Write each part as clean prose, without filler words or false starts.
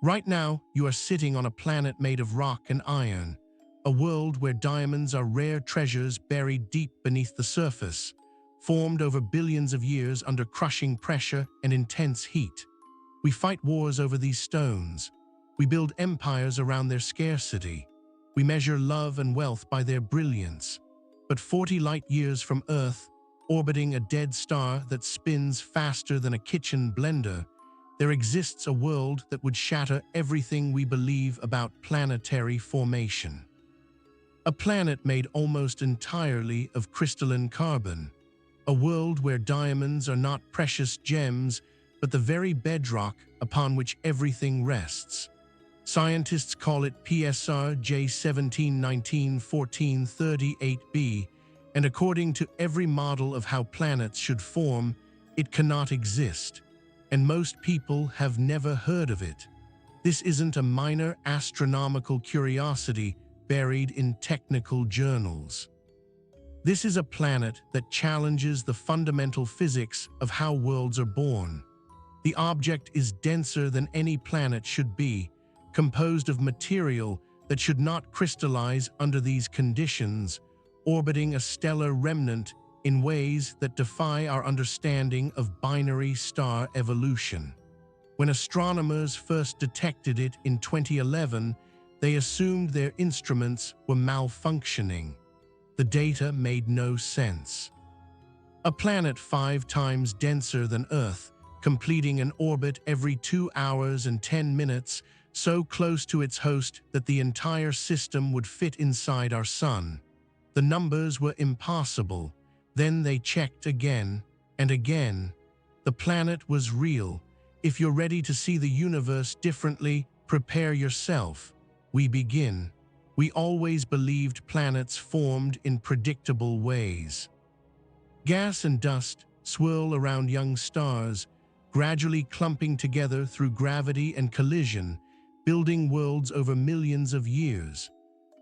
Right now, you are sitting on a planet made of rock and iron, a world where diamonds are rare treasures buried deep beneath the surface, formed over billions of years under crushing pressure and intense heat. We fight wars over these stones. We build empires around their scarcity. We measure love and wealth by their brilliance. But 40 light years from Earth, orbiting a dead star that spins faster than a kitchen blender, there exists a world that would shatter everything we believe about planetary formation. A planet made almost entirely of crystalline carbon. A world where diamonds are not precious gems, but the very bedrock upon which everything rests. Scientists call it PSR J17191438b, and according to every model of how planets should form, it cannot exist. And most people have never heard of it. This isn't a minor astronomical curiosity buried in technical journals. This is a planet that challenges the fundamental physics of how worlds are born. The object is denser than any planet should be, composed of material that should not crystallize under these conditions, orbiting a stellar remnant in ways that defy our understanding of binary star evolution. When astronomers first detected it in 2011, they assumed their instruments were malfunctioning. The data made no sense. A planet 5 times denser than Earth, completing an orbit every 2 hours and 10 minutes, so close to its host that the entire system would fit inside our sun. The numbers were impossible. Then they checked again and again. The planet was real. If you're ready to see the universe differently, prepare yourself. We begin. We always believed planets formed in predictable ways. Gas and dust swirl around young stars, gradually clumping together through gravity and collision, building worlds over millions of years.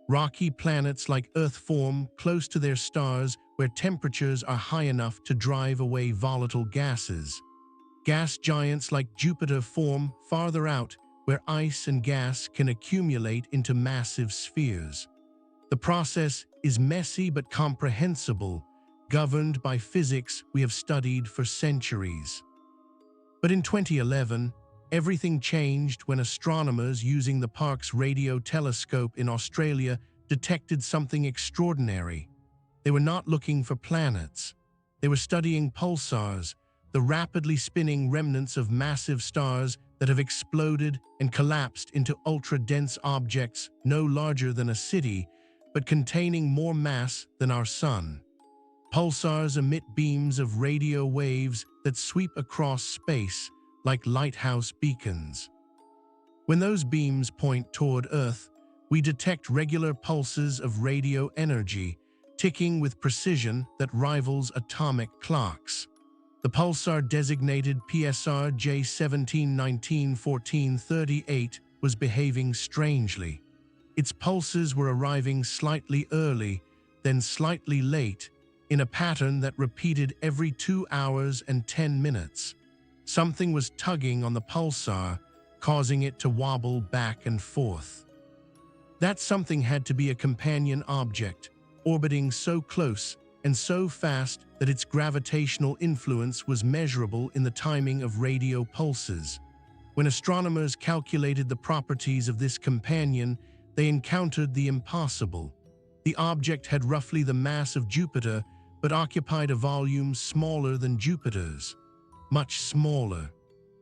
Rocky planets like Earth form close to their stars where temperatures are high enough to drive away volatile gases. Gas giants like Jupiter form farther out where ice and gas can accumulate into massive spheres. The process is messy but comprehensible, governed by physics we have studied for centuries. But in 2011, everything changed when astronomers using the Parkes radio telescope in Australia detected something extraordinary. They were not looking for planets. They were studying pulsars, the rapidly spinning remnants of massive stars that have exploded and collapsed into ultra-dense objects no larger than a city, but containing more mass than our sun. Pulsars emit beams of radio waves that sweep across space like lighthouse beacons. When those beams point toward Earth, we detect regular pulses of radio energy, ticking with precision that rivals atomic clocks. The pulsar designated PSR J17191438 was behaving strangely. Its pulses were arriving slightly early, then slightly late, in a pattern that repeated every 2 hours and 10 minutes. Something was tugging on the pulsar, causing it to wobble back and forth. That something had to be a companion object, orbiting so close and so fast that its gravitational influence was measurable in the timing of radio pulses. When astronomers calculated the properties of this companion, they encountered the impossible. The object had roughly the mass of Jupiter, but occupied a volume smaller than Jupiter's. Much smaller.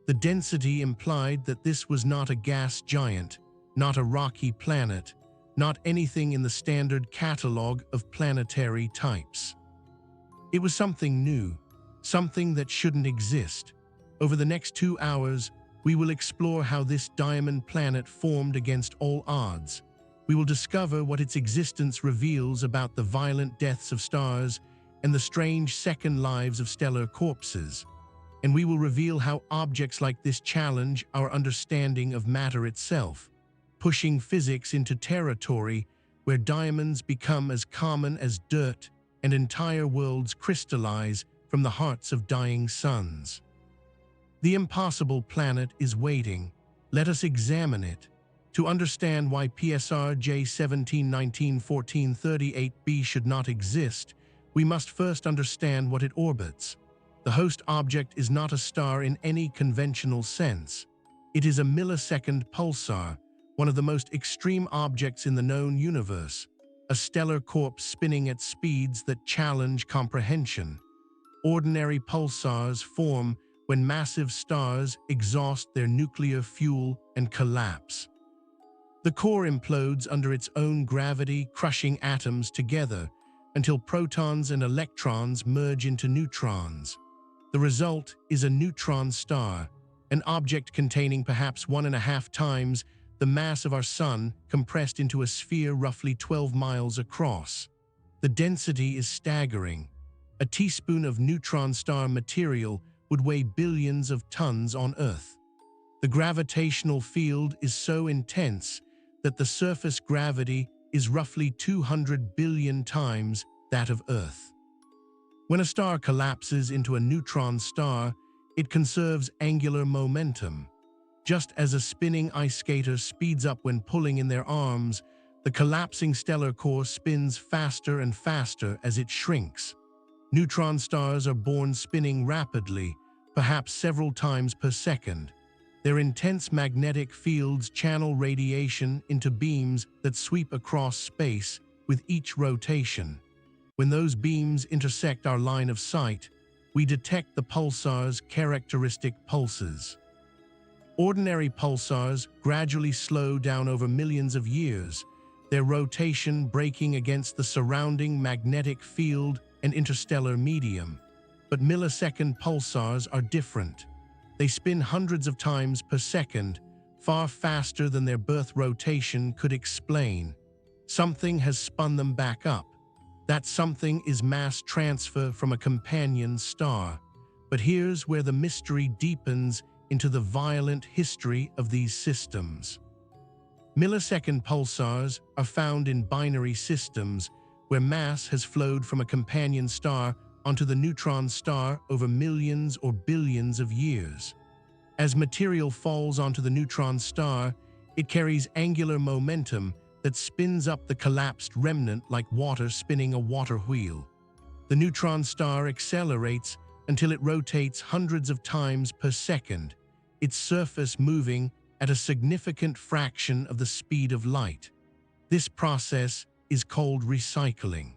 The density implied that this was not a gas giant, not a rocky planet, not anything in the standard catalog of planetary types. It was something new, something that shouldn't exist. Over the next 2 hours, we will explore how this diamond planet formed against all odds. We will discover what its existence reveals about the violent deaths of stars and the strange second lives of stellar corpses. And we will reveal how objects like this challenge our understanding of matter itself, pushing physics into territory where diamonds become as common as dirt and entire worlds crystallize from the hearts of dying suns. The impossible planet is waiting, Let us examine it. To understand why PSR J17191438b should not exist, we must first understand what it orbits. The host object is not a star in any conventional sense. It is a millisecond pulsar, one of the most extreme objects in the known universe, a stellar corpse spinning at speeds that challenge comprehension. Ordinary pulsars form when massive stars exhaust their nuclear fuel and collapse. The core implodes under its own gravity, crushing atoms together until protons and electrons merge into neutrons. The result is a neutron star, an object containing perhaps 1.5 times the mass of our Sun compressed into a sphere roughly 12 miles across. The density is staggering. A teaspoon of neutron star material would weigh billions of tons on Earth. The gravitational field is so intense that the surface gravity is roughly 200 billion times that of Earth. When a star collapses into a neutron star, it conserves angular momentum. Just as a spinning ice skater speeds up when pulling in their arms, the collapsing stellar core spins faster and faster as it shrinks. Neutron stars are born spinning rapidly, perhaps several times per second. Their intense magnetic fields channel radiation into beams that sweep across space with each rotation. When those beams intersect our line of sight, we detect the pulsar's characteristic pulses. Ordinary pulsars gradually slow down over millions of years, their rotation breaking against the surrounding magnetic field and interstellar medium. But millisecond pulsars are different. They spin hundreds of times per second, far faster than their birth rotation could explain. Something has spun them back up. That something is mass transfer from a companion star. But here's where the mystery deepens into the violent history of these systems. Millisecond pulsars are found in binary systems where mass has flowed from a companion star onto the neutron star over millions or billions of years. As material falls onto the neutron star, it carries angular momentum that spins up the collapsed remnant like water spinning a water wheel. The neutron star accelerates until it rotates hundreds of times per second, its surface moving at a significant fraction of the speed of light. This process is called recycling.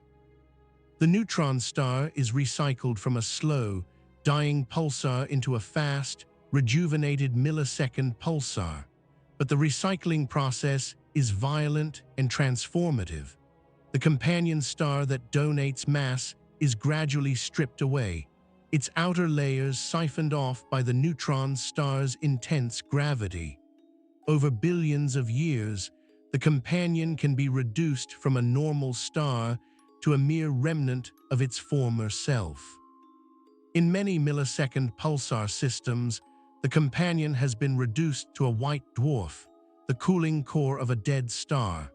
The neutron star is recycled from a slow, dying pulsar into a fast, rejuvenated millisecond pulsar. But the recycling process is violent and transformative. The companion star that donates mass is gradually stripped away, its outer layers siphoned off by the neutron star's intense gravity. Over billions of years, the companion can be reduced from a normal star to a mere remnant of its former self. In many millisecond pulsar systems, the companion has been reduced to a white dwarf, the cooling core of a dead star.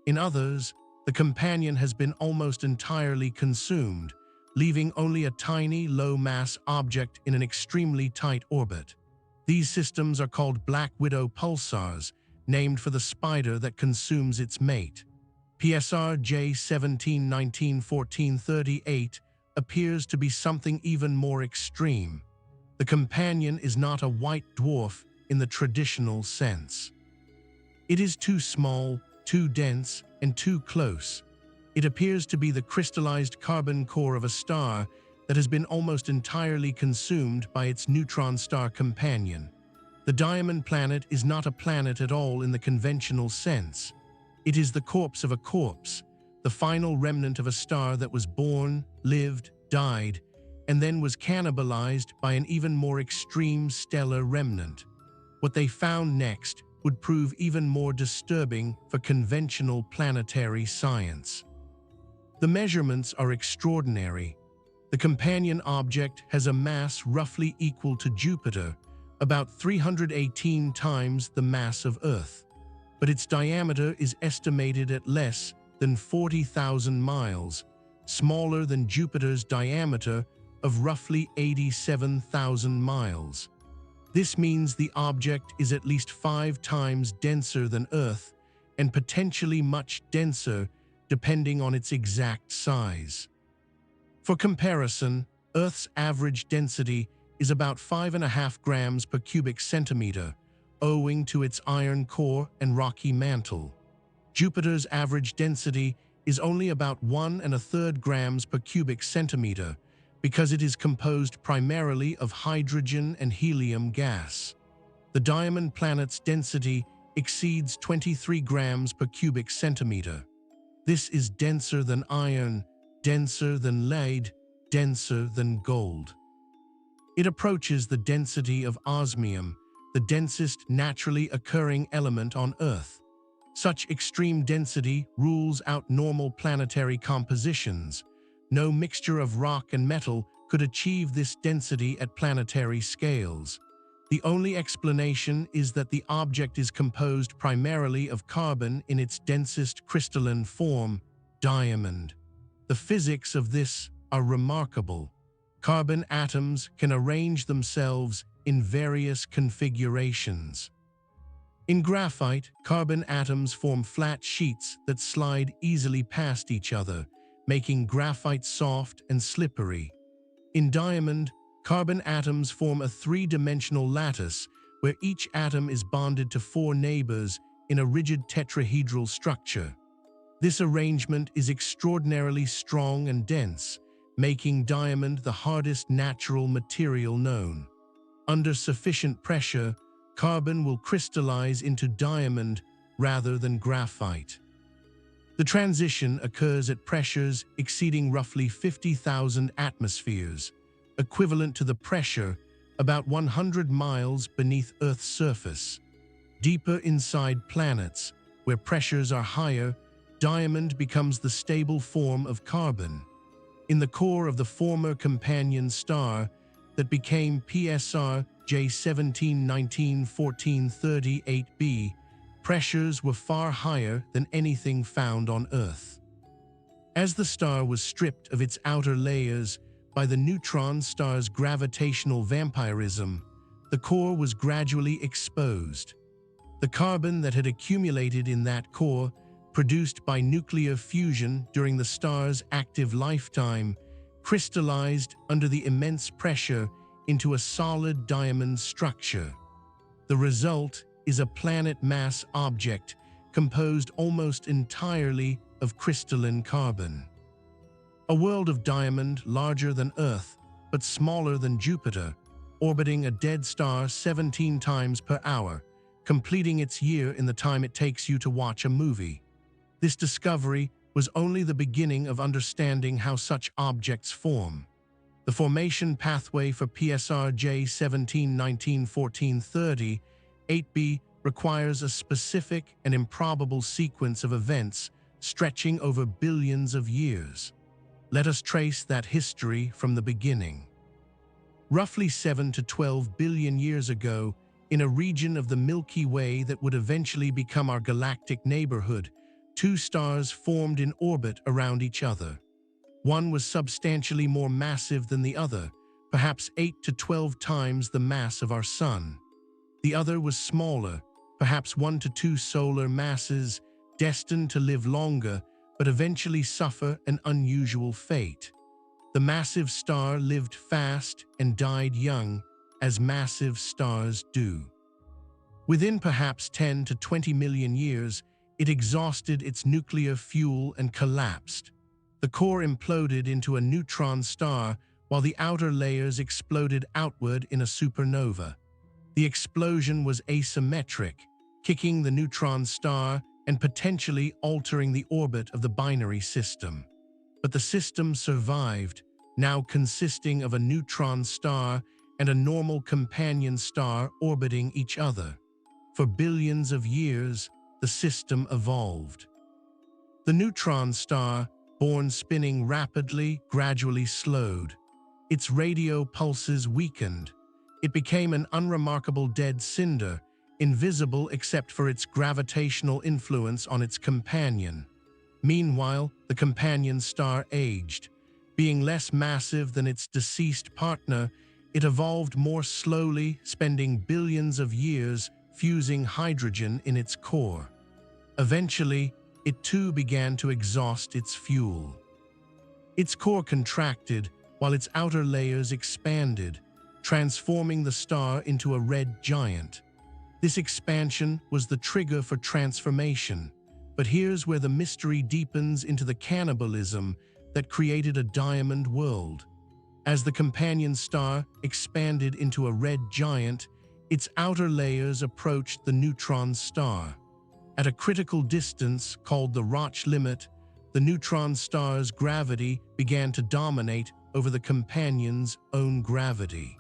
In others, the companion has been almost entirely consumed, leaving only a tiny, low-mass object in an extremely tight orbit. These systems are called black widow pulsars, named for the spider that consumes its mate. PSR J17191438 appears to be something even more extreme. The companion is not a white dwarf in the traditional sense. It is too small, too dense, and too close. It appears to be the crystallized carbon core of a star that has been almost entirely consumed by its neutron star companion. The diamond planet is not a planet at all in the conventional sense. It is the corpse of a corpse, the final remnant of a star that was born, lived, died, and then was cannibalized by an even more extreme stellar remnant. What they found next would prove even more disturbing for conventional planetary science. The measurements are extraordinary. The companion object has a mass roughly equal to Jupiter, about 318 times the mass of Earth. But its diameter is estimated at less than 40,000 miles, smaller than Jupiter's diameter of roughly 87,000 miles. This means the object is at least 5 times denser than Earth and potentially much denser depending on its exact size. For comparison, Earth's average density is about 5.5 grams per cubic centimeter, owing to its iron core and rocky mantle. Jupiter's average density is only about 1.33 grams per cubic centimeter because it is composed primarily of hydrogen and helium gas. The diamond planet's density exceeds 23 grams per cubic centimeter. This is denser than iron, denser than lead, denser than gold. It approaches the density of osmium, the densest naturally occurring element on Earth. Such extreme density rules out normal planetary compositions. No mixture of rock and metal could achieve this density at planetary scales. The only explanation is that the object is composed primarily of carbon in its densest crystalline form, diamond. The physics of this are remarkable. Carbon atoms can arrange themselves in various configurations. In graphite, carbon atoms form flat sheets that slide easily past each other, making graphite soft and slippery. In diamond, carbon atoms form a three-dimensional lattice where each atom is bonded to 4 neighbors in a rigid tetrahedral structure. This arrangement is extraordinarily strong and dense, making diamond the hardest natural material known. Under sufficient pressure, carbon will crystallize into diamond rather than graphite. The transition occurs at pressures exceeding roughly 50,000 atmospheres, equivalent to the pressure about 100 miles beneath Earth's surface. Deeper inside planets, where pressures are higher, diamond becomes the stable form of carbon. In the core of the former companion star that became PSR J17191438b, pressures were far higher than anything found on Earth. As the star was stripped of its outer layers by the neutron star's gravitational vampirism, the core was gradually exposed. The carbon that had accumulated in that core, produced by nuclear fusion during the star's active lifetime, crystallized under the immense pressure into a solid diamond structure. The result is a planet-mass object composed almost entirely of crystalline carbon. A world of diamond larger than Earth, but smaller than Jupiter, orbiting a dead star 17 times per hour, completing its year in the time it takes you to watch a movie. This discovery was only the beginning of understanding how such objects form. The formation pathway for PSR J17191438b requires a specific and improbable sequence of events stretching over billions of years. Let us trace that history from the beginning. Roughly 7 to 12 billion years ago, in a region of the Milky Way that would eventually become our galactic neighborhood, 2 stars formed in orbit around each other. One was substantially more massive than the other, perhaps 8 to 12 times the mass of our Sun. The other was smaller, perhaps 1 to 2 solar masses, destined to live longer but eventually suffer an unusual fate. The massive star lived fast and died young, as massive stars do. Within perhaps 10 to 20 million years, it exhausted its nuclear fuel and collapsed. The core imploded into a neutron star while the outer layers exploded outward in a supernova. The explosion was asymmetric, kicking the neutron star and potentially altering the orbit of the binary system. But the system survived, now consisting of a neutron star and a normal companion star orbiting each other. For billions of years, the system evolved. The neutron star, born spinning rapidly, gradually slowed. Its radio pulses weakened. It became an unremarkable dead cinder, invisible except for its gravitational influence on its companion. Meanwhile, the companion star aged. Being less massive than its deceased partner, it evolved more slowly, spending billions of years fusing hydrogen in its core. Eventually, it too began to exhaust its fuel. Its core contracted while its outer layers expanded, transforming the star into a red giant. This expansion was the trigger for transformation, but here's where the mystery deepens into the cannibalism that created a diamond world. As the companion star expanded into a red giant, its outer layers approached the neutron star. At a critical distance called the Roche limit, the neutron star's gravity began to dominate over the companion's own gravity.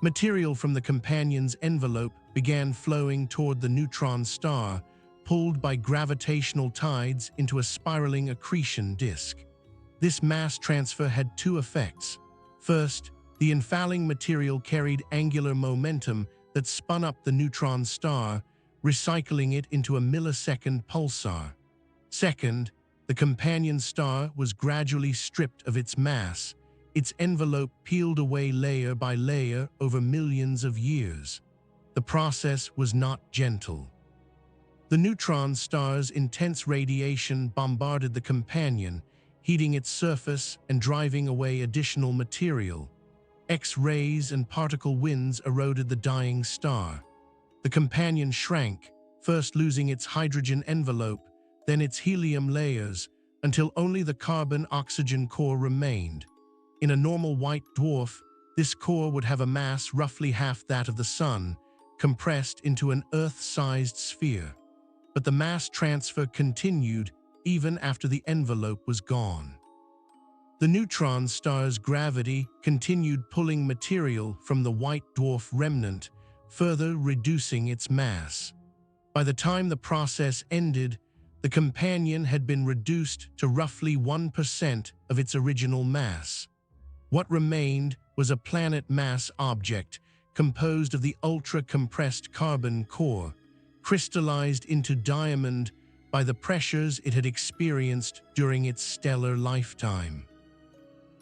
Material from the companion's envelope began flowing toward the neutron star, pulled by gravitational tides into a spiraling accretion disk. This mass transfer had two effects. First, the infalling material carried angular momentum that spun up the neutron star, recycling it into a millisecond pulsar. Second, the companion star was gradually stripped of its mass, its envelope peeled away layer by layer over millions of years. The process was not gentle. The neutron star's intense radiation bombarded the companion, heating its surface and driving away additional material. X-rays and particle winds eroded the dying star. The companion shrank, first losing its hydrogen envelope, then its helium layers, until only the carbon-oxygen core remained. In a normal white dwarf, this core would have a mass roughly half that of the Sun, compressed into an Earth-sized sphere. But the mass transfer continued even after the envelope was gone. The neutron star's gravity continued pulling material from the white dwarf remnant, further reducing its mass. By the time the process ended, the companion had been reduced to roughly 1% of its original mass. What remained was a planet mass object composed of the ultra-compressed carbon core, crystallized into diamond by the pressures it had experienced during its stellar lifetime.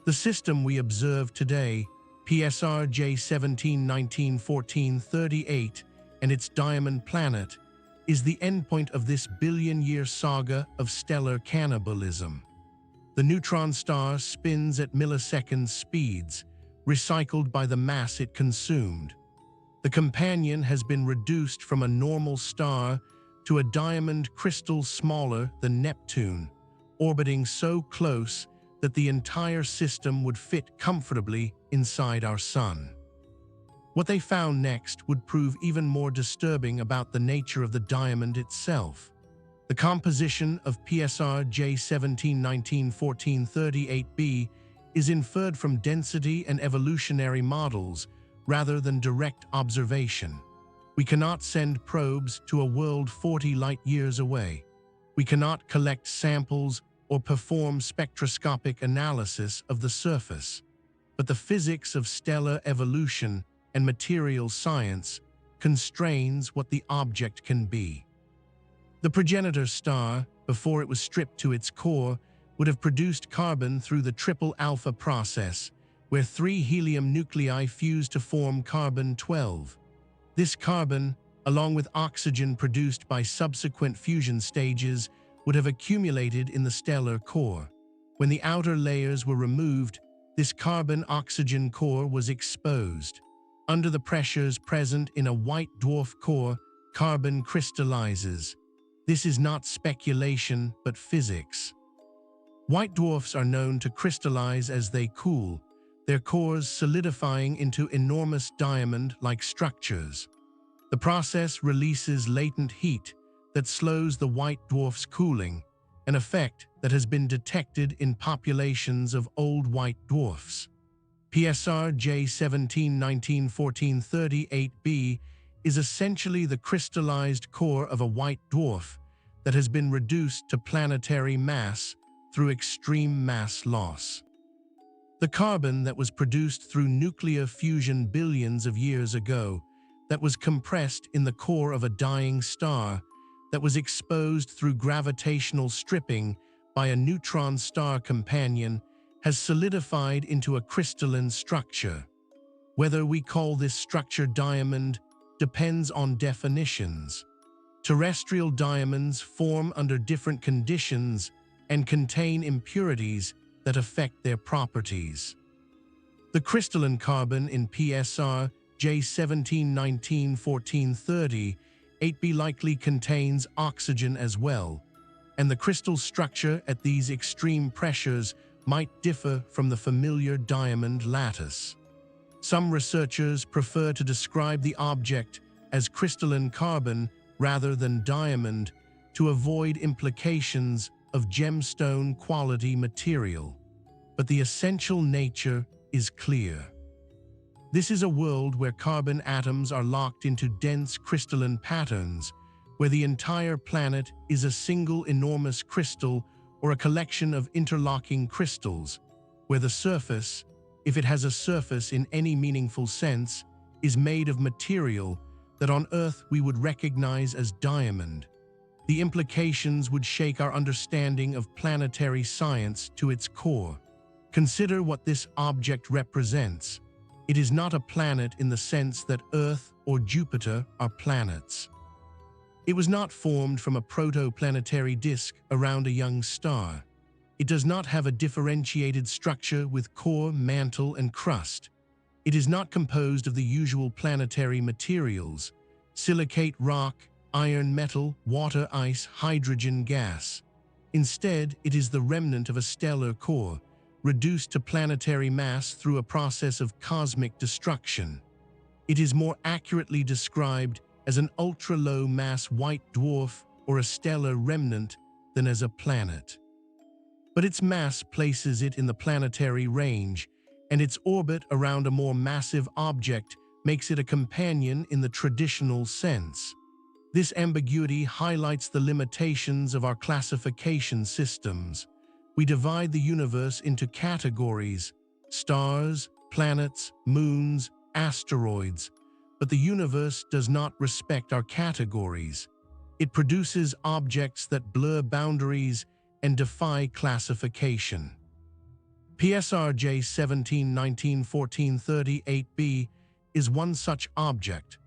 The system we observe today, PSR J17191438, and its diamond planet, is the endpoint of this billion-year saga of stellar cannibalism. The neutron star spins at millisecond speeds, recycled by the mass it consumed. The companion has been reduced from a normal star to a diamond crystal smaller than Neptune, orbiting so close that the entire system would fit comfortably inside our Sun. What they found next would prove even more disturbing about the nature of the diamond itself. The composition of PSR J17191438b is inferred from density and evolutionary models rather than direct observation. We cannot send probes to a world 40 light-years away. We cannot collect samples or perform spectroscopic analysis of the surface. But the physics of stellar evolution and material science constrains what the object can be. The progenitor star, before it was stripped to its core, would have produced carbon through the triple alpha process, where 3 helium nuclei fuse to form carbon-12. This carbon, along with oxygen produced by subsequent fusion stages, would have accumulated in the stellar core. When the outer layers were removed, this carbon-oxygen core was exposed. Under the pressures present in a white dwarf core, carbon crystallizes. This is not speculation, but physics. White dwarfs are known to crystallize as they cool, their cores solidifying into enormous diamond-like structures. The process releases latent heat that slows the white dwarf's cooling, an effect that has been detected in populations of old white dwarfs. PSR J17191438b is essentially the crystallized core of a white dwarf that has been reduced to planetary mass through extreme mass loss. The carbon that was produced through nuclear fusion billions of years ago, that was compressed in the core of a dying star, that was exposed through gravitational stripping by a neutron star companion, has solidified into a crystalline structure. Whether we call this structure diamond depends on definitions. Terrestrial diamonds form under different conditions and contain impurities that affect their properties. The crystalline carbon in PSR J17191430 8b likely contains oxygen as well, and the crystal structure at these extreme pressures might differ from the familiar diamond lattice. Some researchers prefer to describe the object as crystalline carbon rather than diamond to avoid implications of gemstone quality material. But the essential nature is clear. This is a world where carbon atoms are locked into dense crystalline patterns, where the entire planet is a single enormous crystal or a collection of interlocking crystals, where the surface, if it has a surface in any meaningful sense, is made of material that on Earth we would recognize as diamond. The implications would shake our understanding of planetary science to its core. Consider what this object represents. It is not a planet in the sense that Earth or Jupiter are planets. It was not formed from a protoplanetary disk around a young star. It does not have a differentiated structure with core, mantle, and crust. It is not composed of the usual planetary materials: silicate rock, iron metal, water ice, hydrogen gas. Instead, it is the remnant of a stellar core, reduced to planetary mass through a process of cosmic destruction. It is more accurately described as an ultra-low mass white dwarf or a stellar remnant than as a planet. But its mass places it in the planetary range, and its orbit around a more massive object makes it a companion in the traditional sense. This ambiguity highlights the limitations of our classification systems. We divide the universe into categories: stars, planets, moons, asteroids. But the universe does not respect our categories. It produces objects that blur boundaries and defy classification. PSR J17191438b is one such object,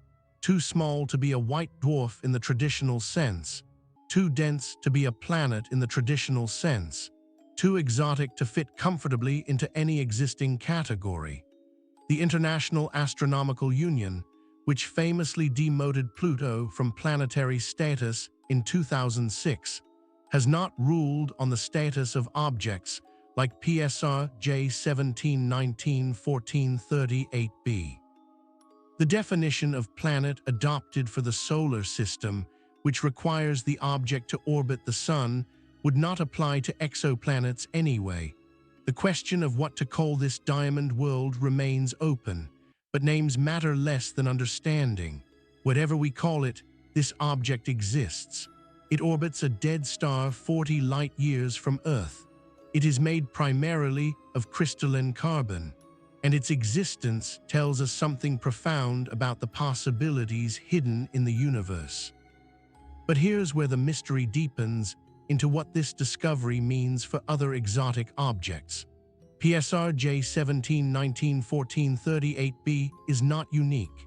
too small to be a white dwarf in the traditional sense, too dense to be a planet in the traditional sense, too exotic to fit comfortably into any existing category. The International Astronomical Union, which famously demoted Pluto from planetary status in 2006, has not ruled on the status of objects like PSR J17191438b. The definition of planet adopted for the solar system, which requires the object to orbit the Sun, would not apply to exoplanets anyway. The question of what to call this diamond world remains open, but names matter less than understanding. Whatever we call it, this object exists. It orbits a dead star 40 light-years from Earth. It is made primarily of crystalline carbon, and its existence tells us something profound about the possibilities hidden in the universe. But here's where the mystery deepens into what this discovery means for other exotic objects. PSR J17191438b is not unique.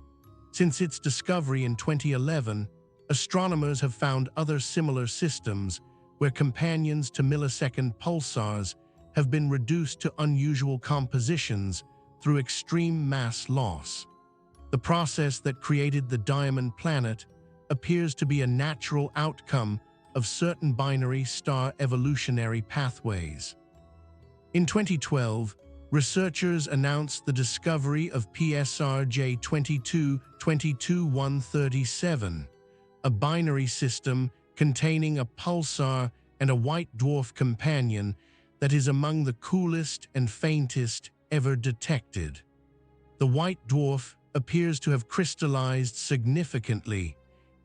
Since its discovery in 2011, astronomers have found other similar systems where companions to millisecond pulsars have been reduced to unusual compositions through extreme mass loss. The process that created the diamond planet appears to be a natural outcome of certain binary star evolutionary pathways. In 2012, researchers announced the discovery of PSR J22222137, a binary system containing a pulsar and a white dwarf companion that is among the coolest and faintest ever detected. The white dwarf appears to have crystallized significantly,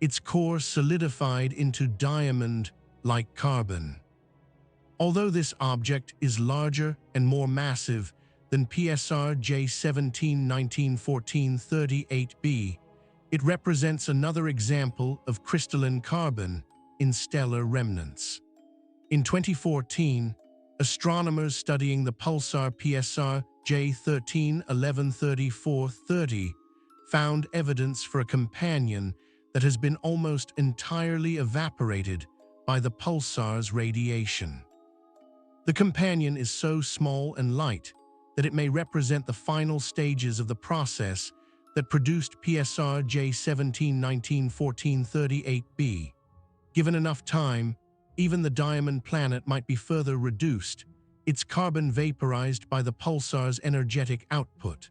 its core solidified into diamond like carbon. Although this object is larger and more massive than PSR J17191438b, it represents another example of crystalline carbon in stellar remnants. In 2014, Astronomers studying the pulsar PSR J13113430 found evidence for a companion that has been almost entirely evaporated by the pulsar's radiation. The companion is so small and light that it may represent the final stages of the process that produced PSR J17191438b. Given enough time, even the diamond planet might be further reduced, its carbon vaporized by the pulsar's energetic output.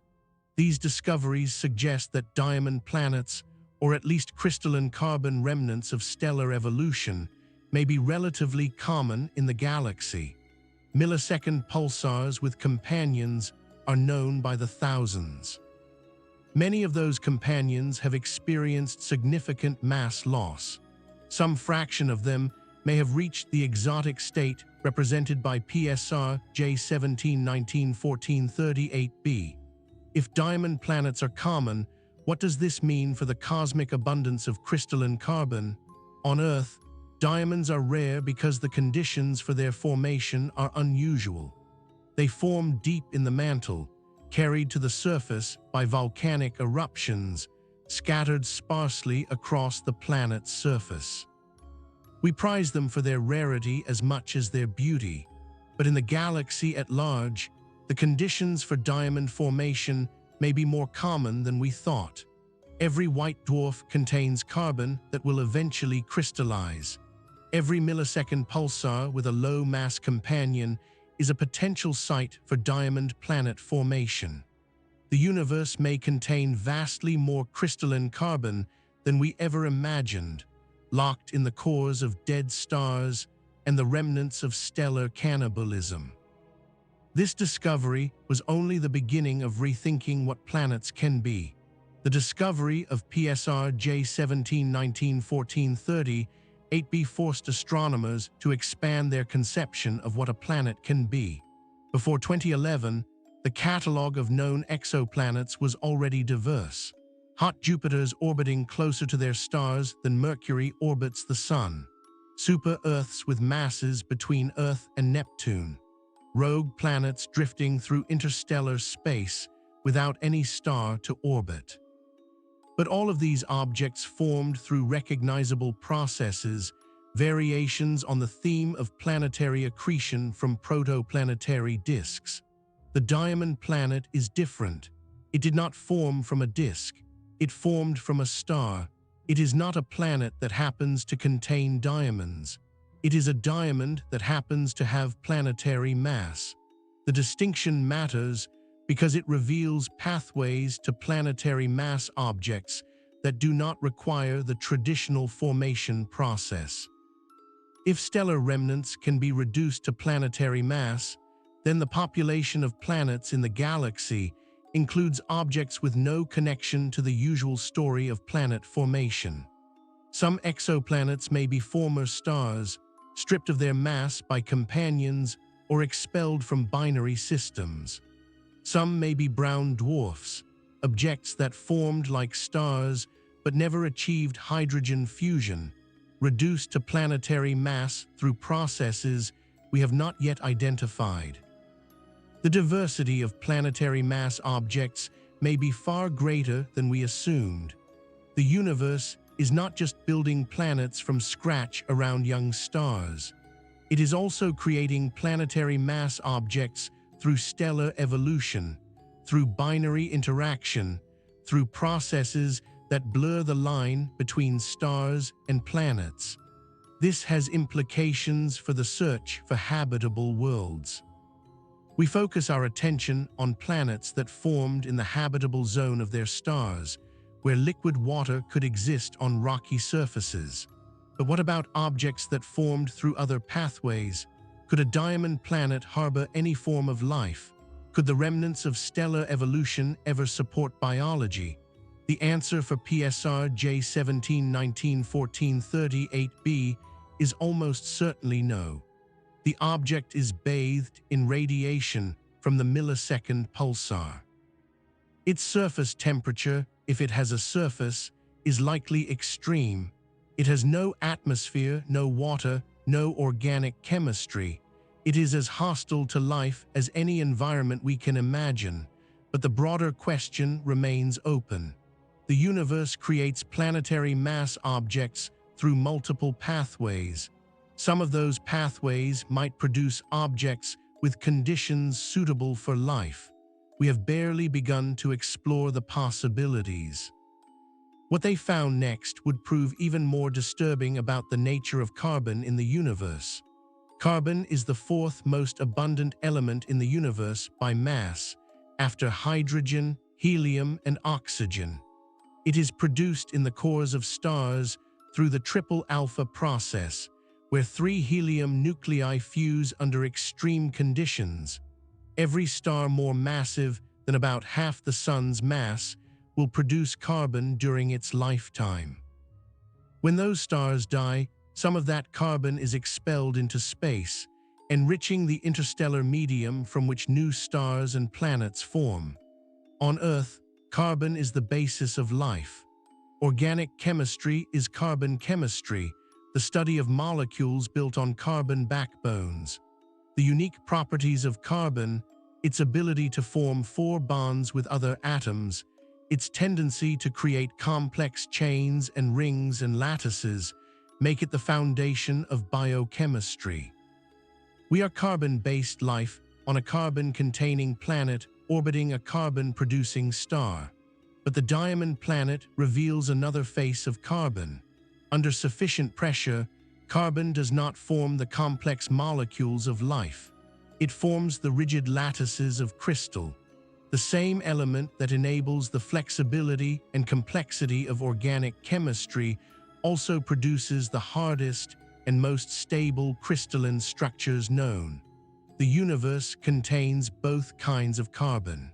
These discoveries suggest that diamond planets, or at least crystalline carbon remnants of stellar evolution, may be relatively common in the galaxy. Millisecond pulsars with companions are known by the thousands. Many of those companions have experienced significant mass loss. Some fraction of them may have reached the exotic state represented by PSR J17191438b. If diamond planets are common, what does this mean for the cosmic abundance of crystalline carbon? On Earth, diamonds are rare because the conditions for their formation are unusual. They form deep in the mantle, carried to the surface by volcanic eruptions, scattered sparsely across the planet's surface. We prize them for their rarity as much as their beauty, but in the galaxy at large, the conditions for diamond formation may be more common than we thought. Every white dwarf contains carbon that will eventually crystallize. Every millisecond pulsar with a low-mass companion is a potential site for diamond planet formation. The universe may contain vastly more crystalline carbon than we ever imagined, locked in the cores of dead stars and the remnants of stellar cannibalism. This discovery was only the beginning of rethinking what planets can be. The discovery of PSR J17191438b forced astronomers to expand their conception of what a planet can be. Before 2011, the catalog of known exoplanets was already diverse. Hot Jupiters orbiting closer to their stars than Mercury orbits the Sun. Super-Earths with masses between Earth and Neptune. Rogue planets drifting through interstellar space without any star to orbit. But all of these objects formed through recognizable processes, variations on the theme of planetary accretion from protoplanetary disks. The diamond planet is different. It did not form from a disk. It formed from a star. It is not a planet that happens to contain diamonds. It is a diamond that happens to have planetary mass. The distinction matters because it reveals pathways to planetary mass objects that do not require the traditional formation process. If stellar remnants can be reduced to planetary mass, then the population of planets in the galaxy includes objects with no connection to the usual story of planet formation. Some exoplanets may be former stars, stripped of their mass by companions or expelled from binary systems. Some may be brown dwarfs, objects that formed like stars but never achieved hydrogen fusion, reduced to planetary mass through processes we have not yet identified. The diversity of planetary mass objects may be far greater than we assumed. The universe is not just building planets from scratch around young stars. It is also creating planetary mass objects through stellar evolution, through binary interaction, through processes that blur the line between stars and planets. This has implications for the search for habitable worlds. We focus our attention on planets that formed in the habitable zone of their stars, where liquid water could exist on rocky surfaces. But what about objects that formed through other pathways? Could a diamond planet harbor any form of life? Could the remnants of stellar evolution ever support biology? The answer for PSR J17191438b is almost certainly no. The object is bathed in radiation from the millisecond pulsar. Its surface temperature, if it has a surface, is likely extreme. It has no atmosphere, no water, no organic chemistry. It is as hostile to life as any environment we can imagine, but the broader question remains open. The universe creates planetary mass objects through multiple pathways. Some of those pathways might produce objects with conditions suitable for life. We have barely begun to explore the possibilities. What they found next would prove even more disturbing about the nature of carbon in the universe. Carbon is the fourth most abundant element in the universe by mass, after hydrogen, helium, and oxygen. It is produced in the cores of stars through the triple alpha process, where 3 helium nuclei fuse under extreme conditions. Every star more massive than about half the Sun's mass will produce carbon during its lifetime. When those stars die, some of that carbon is expelled into space, enriching the interstellar medium from which new stars and planets form. On Earth, carbon is the basis of life. Organic chemistry is carbon chemistry, the study of molecules built on carbon backbones. The unique properties of carbon, its ability to form 4 bonds with other atoms, its tendency to create complex chains and rings and lattices, make it the foundation of biochemistry. We are carbon-based life on a carbon-containing planet orbiting a carbon-producing star. But the diamond planet reveals another face of carbon. Under sufficient pressure, carbon does not form the complex molecules of life. It forms the rigid lattices of crystal, the same element that enables the flexibility and complexity of organic chemistry also produces the hardest and most stable crystalline structures known. The universe contains both kinds of carbon.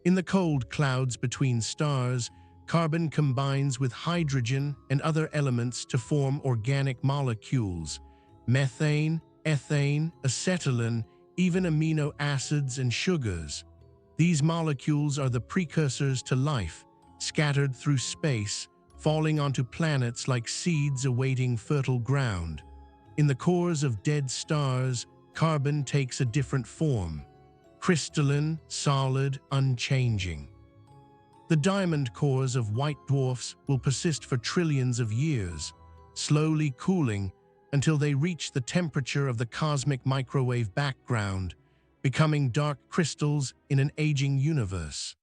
In the cold clouds between stars, carbon combines with hydrogen and other elements to form organic molecules: methane, ethane, acetylene, even amino acids and sugars. These molecules are the precursors to life, scattered through space, falling onto planets like seeds awaiting fertile ground. In the cores of dead stars, carbon takes a different form: crystalline, solid, unchanging. The diamond cores of white dwarfs will persist for trillions of years, slowly cooling until they reach the temperature of the cosmic microwave background, becoming dark crystals in an aging universe.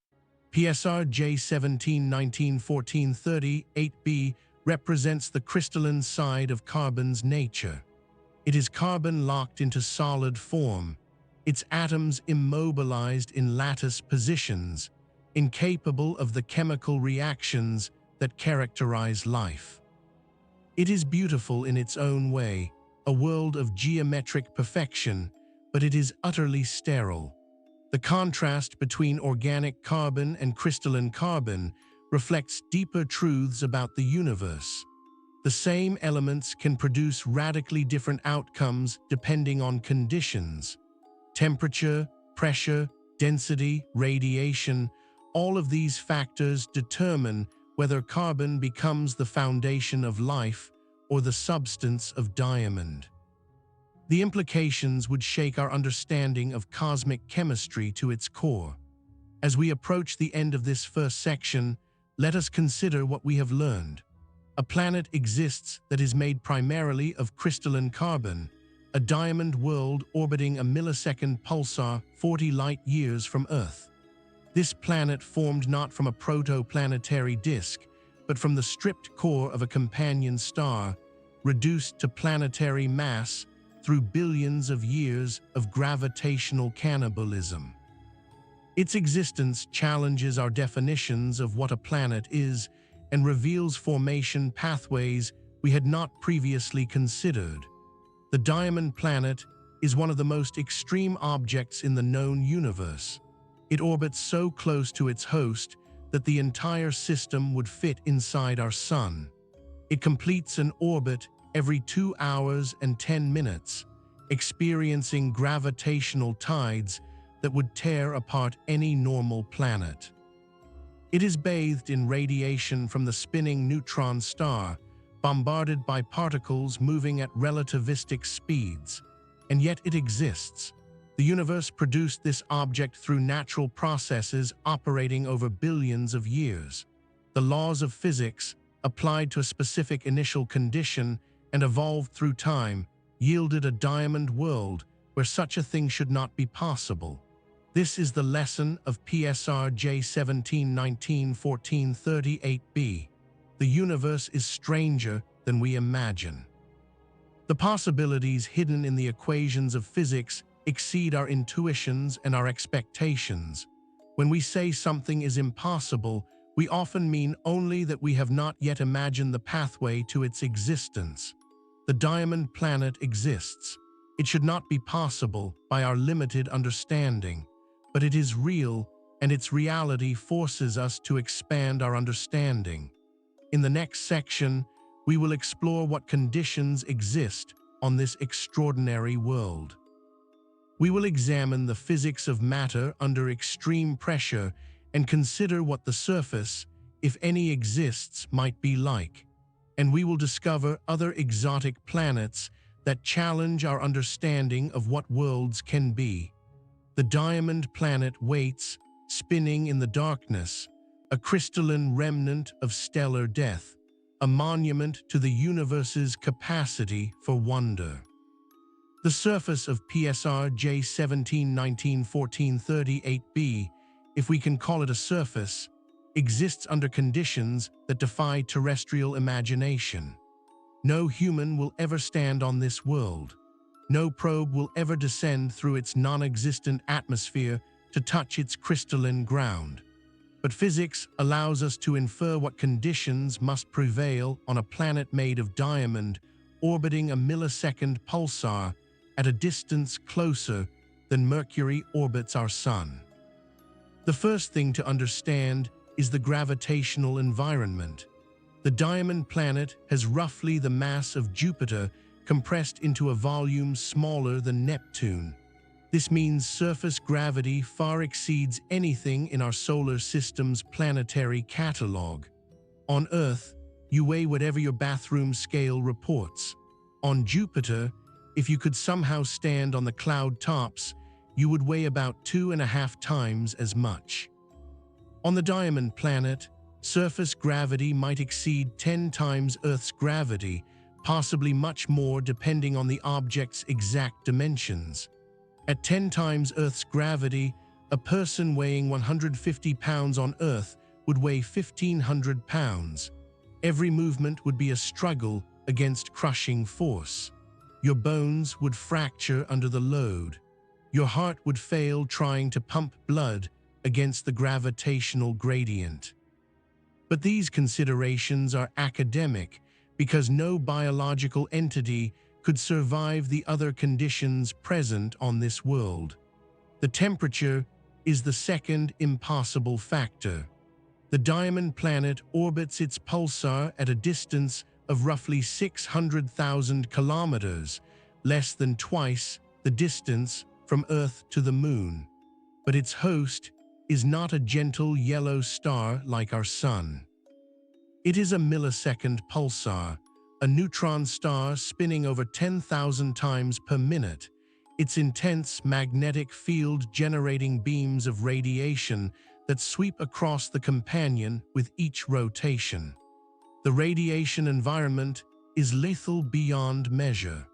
PSR J17 1914-30 8b represents the crystalline side of carbon's nature. It is carbon locked into solid form, its atoms immobilized in lattice positions, incapable of the chemical reactions that characterize life. It is beautiful in its own way, a world of geometric perfection, but it is utterly sterile. The contrast between organic carbon and crystalline carbon reflects deeper truths about the universe. The same elements can produce radically different outcomes depending on conditions. Temperature, pressure, density, radiation, all of these factors determine whether carbon becomes the foundation of life or the substance of diamond. The implications would shake our understanding of cosmic chemistry to its core. As we approach the end of this first section, let us consider what we have learned. A planet exists that is made primarily of crystalline carbon, a diamond world orbiting a millisecond pulsar 40 light-years from Earth. This planet formed not from a protoplanetary disk, but from the stripped core of a companion star, reduced to planetary mass through billions of years of gravitational cannibalism. Its existence challenges our definitions of what a planet is and reveals formation pathways we had not previously considered. The diamond planet is one of the most extreme objects in the known universe. It orbits so close to its host that the entire system would fit inside our Sun. It completes an orbit every 2 hours and 10 minutes, experiencing gravitational tides that would tear apart any normal planet. It is bathed in radiation from the spinning neutron star, bombarded by particles moving at relativistic speeds. and yet it exists. The universe produced this object through natural processes operating over billions of years. The laws of physics, applied to a specific initial condition and evolved through time, yielded a diamond world where such a thing should not be possible. This is the lesson of PSR J17191438b. The universe is stranger than we imagine. The possibilities hidden in the equations of physics exceed our intuitions and our expectations. When we say something is impossible, we often mean only that we have not yet imagined the pathway to its existence. The diamond planet exists. It should not be possible by our limited understanding, but it is real, and its reality forces us to expand our understanding. In the next section, we will explore what conditions exist on this extraordinary world. We will examine the physics of matter under extreme pressure and consider what the surface, if any exists, might be like. And we will discover other exotic planets that challenge our understanding of what worlds can be. The diamond planet waits, spinning in the darkness, a crystalline remnant of stellar death, a monument to the universe's capacity for wonder. The surface of PSR J17191438b, if we can call it a surface, exists under conditions that defy terrestrial imagination. No human will ever stand on this world. No probe will ever descend through its non-existent atmosphere to touch its crystalline ground. But physics allows us to infer what conditions must prevail on a planet made of diamond, orbiting a millisecond pulsar at a distance closer than Mercury orbits our Sun. The first thing to understand is the gravitational environment. The diamond planet has roughly the mass of Jupiter compressed into a volume smaller than Neptune. This means surface gravity far exceeds anything in our solar system's planetary catalog. On Earth, you weigh whatever your bathroom scale reports. On Jupiter, if you could somehow stand on the cloud tops, you would weigh about 2.5 times as much. On the diamond planet, surface gravity might exceed 10 times Earth's gravity, possibly much more depending on the object's exact dimensions. At 10 times Earth's gravity, a person weighing 150 pounds on Earth would weigh 1,500 pounds. Every movement would be a struggle against crushing force. Your bones would fracture under the load. Your heart would fail trying to pump blood against the gravitational gradient. But these considerations are academic because no biological entity could survive the other conditions present on this world. The temperature is the second impossible factor. The diamond planet orbits its pulsar at a distance of roughly 600,000 kilometers, less than twice the distance from Earth to the Moon. But its host is not a gentle yellow star like our Sun. It is a millisecond pulsar, a neutron star spinning over 10,000 times per minute, its intense magnetic field generating beams of radiation that sweep across the companion with each rotation. The radiation environment is lethal beyond measure.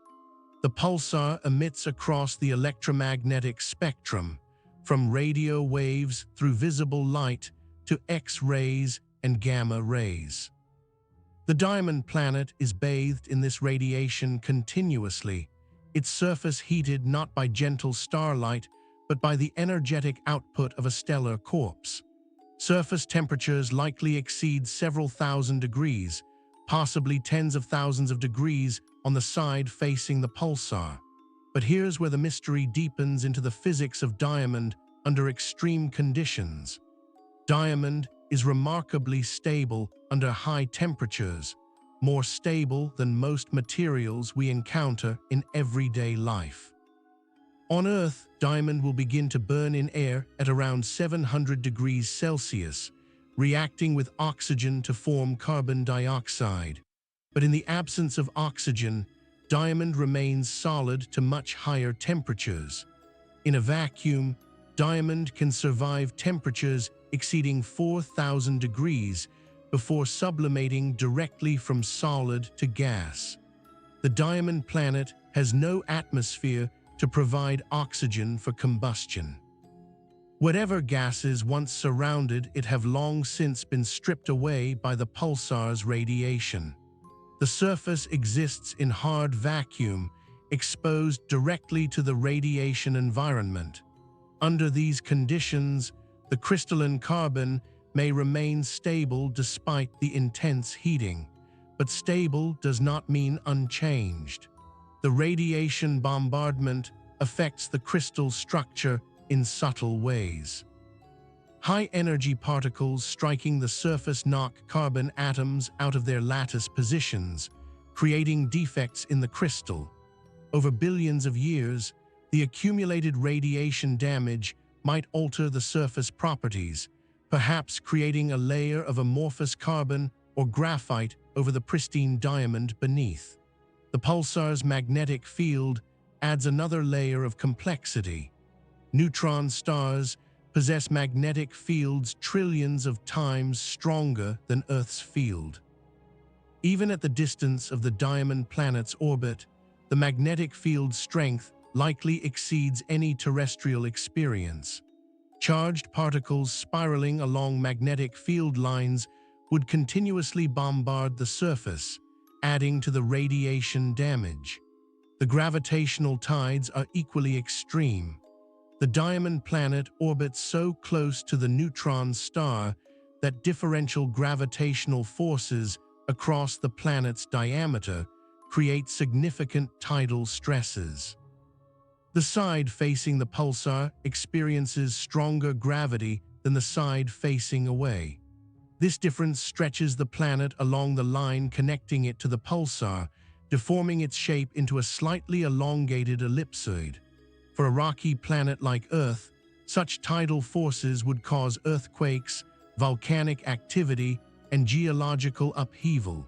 The pulsar emits across the electromagnetic spectrum, from radio waves through visible light to X-rays and gamma rays. The diamond planet is bathed in this radiation continuously, its surface heated not by gentle starlight, but by the energetic output of a stellar corpse. Surface temperatures likely exceed several thousand degrees, possibly tens of thousands of degrees on the side facing the pulsar. But here's where the mystery deepens into the physics of diamond under extreme conditions. Diamond is remarkably stable under high temperatures, more stable than most materials we encounter in everyday life. On Earth, diamond will begin to burn in air at around 700 degrees Celsius, reacting with oxygen to form carbon dioxide. But in the absence of oxygen, diamond remains solid to much higher temperatures. In a vacuum, diamond can survive temperatures exceeding 4,000 degrees before sublimating directly from solid to gas. The diamond planet has no atmosphere to provide oxygen for combustion. Whatever gases once surrounded it have long since been stripped away by the pulsar's radiation. The surface exists in hard vacuum, exposed directly to the radiation environment. Under these conditions, the crystalline carbon may remain stable despite the intense heating, but stable does not mean unchanged. The radiation bombardment affects the crystal structure in subtle ways. High-energy particles striking the surface knock carbon atoms out of their lattice positions, creating defects in the crystal. Over billions of years, the accumulated radiation damage might alter the surface properties, perhaps creating a layer of amorphous carbon or graphite over the pristine diamond beneath. The pulsar's magnetic field adds another layer of complexity. Neutron stars possess magnetic fields trillions of times stronger than Earth's field. Even at the distance of the diamond planet's orbit, the magnetic field strength likely exceeds any terrestrial experience. Charged particles spiraling along magnetic field lines would continuously bombard the surface, adding to the radiation damage. The gravitational tides are equally extreme. The diamond planet orbits so close to the neutron star that differential gravitational forces across the planet's diameter create significant tidal stresses. The side facing the pulsar experiences stronger gravity than the side facing away. This difference stretches the planet along the line connecting it to the pulsar, deforming its shape into a slightly elongated ellipsoid. For a rocky planet like Earth, such tidal forces would cause earthquakes, volcanic activity, and geological upheaval.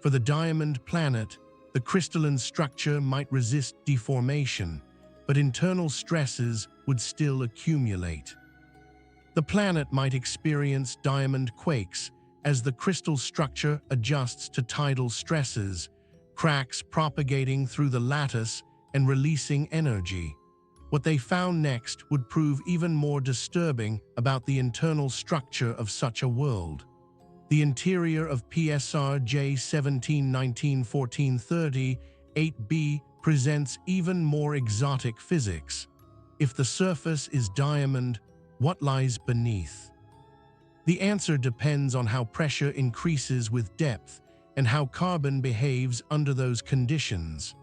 For the diamond planet, the crystalline structure might resist deformation, but internal stresses would still accumulate. The planet might experience diamond quakes as the crystal structure adjusts to tidal stresses, cracks propagating through the lattice and releasing energy. What they found next would prove even more disturbing about the internal structure of such a world. The interior of PSR J17191430 8b presents even more exotic physics. If the surface is diamond, what lies beneath? The answer depends on how pressure increases with depth and how carbon behaves under those conditions.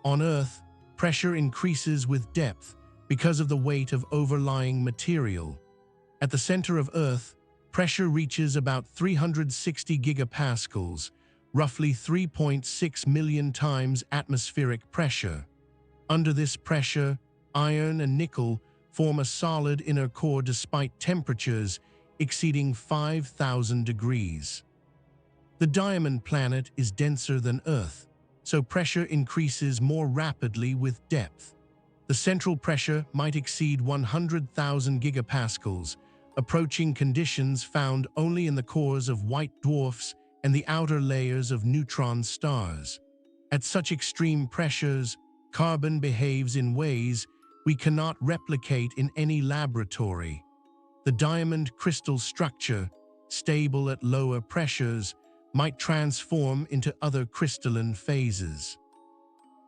On Earth, pressure increases with depth because of the weight of overlying material. At the center of Earth, pressure reaches about 360 gigapascals, roughly 3.6 million times atmospheric pressure. Under this pressure, iron and nickel form a solid inner core despite temperatures exceeding 5,000 degrees. The diamond planet is denser than Earth, so pressure increases more rapidly with depth. The central pressure might exceed 100,000 gigapascals, approaching conditions found only in the cores of white dwarfs and the outer layers of neutron stars. At such extreme pressures, carbon behaves in ways we cannot replicate in any laboratory. The diamond crystal structure, stable at lower pressures, might transform into other crystalline phases.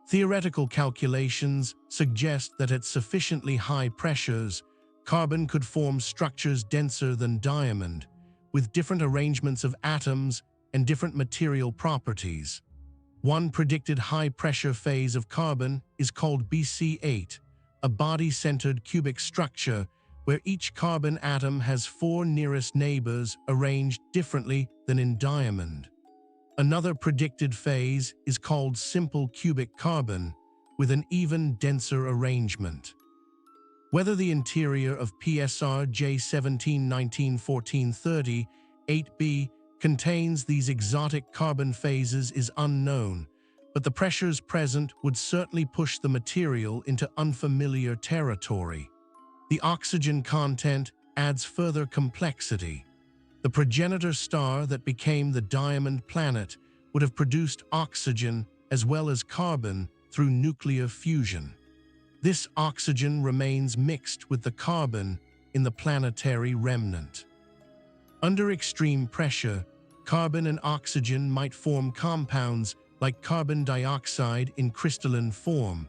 Theoretical calculations suggest that at sufficiently high pressures, carbon could form structures denser than diamond, with different arrangements of atoms and different material properties. One predicted high-pressure phase of carbon is called BC8, a body-centered cubic structure where each carbon atom has 4 nearest neighbors arranged differently than in diamond. Another predicted phase is called simple cubic carbon, with an even denser arrangement. Whether the interior of PSR J17191430 8b contains these exotic carbon phases is unknown, but the pressures present would certainly push the material into unfamiliar territory. The oxygen content adds further complexity. The progenitor star that became the diamond planet would have produced oxygen as well as carbon through nuclear fusion. This oxygen remains mixed with the carbon in the planetary remnant. Under extreme pressure, carbon and oxygen might form compounds like carbon dioxide in crystalline form,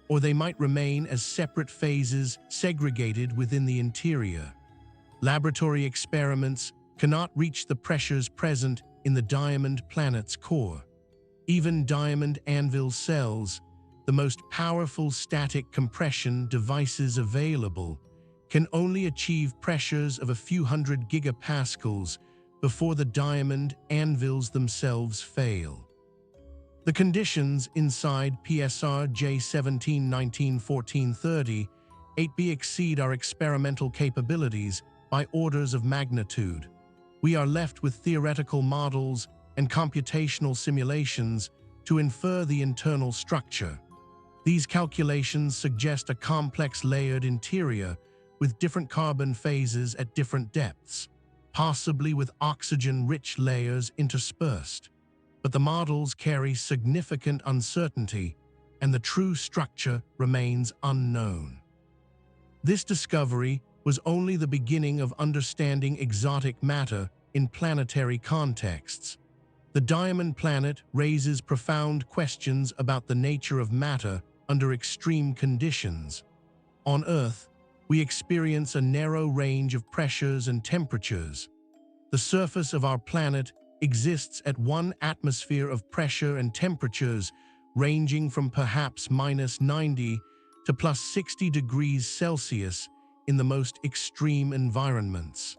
or they might remain as separate phases segregated within the interior. Laboratory experiments cannot reach the pressures present in the diamond planet's core. Even diamond anvil cells, the most powerful static compression devices available, can only achieve pressures of a few hundred gigapascals before the diamond anvils themselves fail. The conditions inside PSR J17-19-1430 8b exceed our experimental capabilities by orders of magnitude. We are left with theoretical models and computational simulations to infer the internal structure. These calculations suggest a complex layered interior with different carbon phases at different depths, possibly with oxygen-rich layers interspersed. But the models carry significant uncertainty, and the true structure remains unknown. This discovery was only the beginning of understanding exotic matter in planetary contexts. The diamond planet raises profound questions about the nature of matter under extreme conditions. On Earth, we experience a narrow range of pressures and temperatures. The surface of our planet exists at one atmosphere of pressure and temperatures ranging from perhaps -90 to +60 degrees Celsius in the most extreme environments.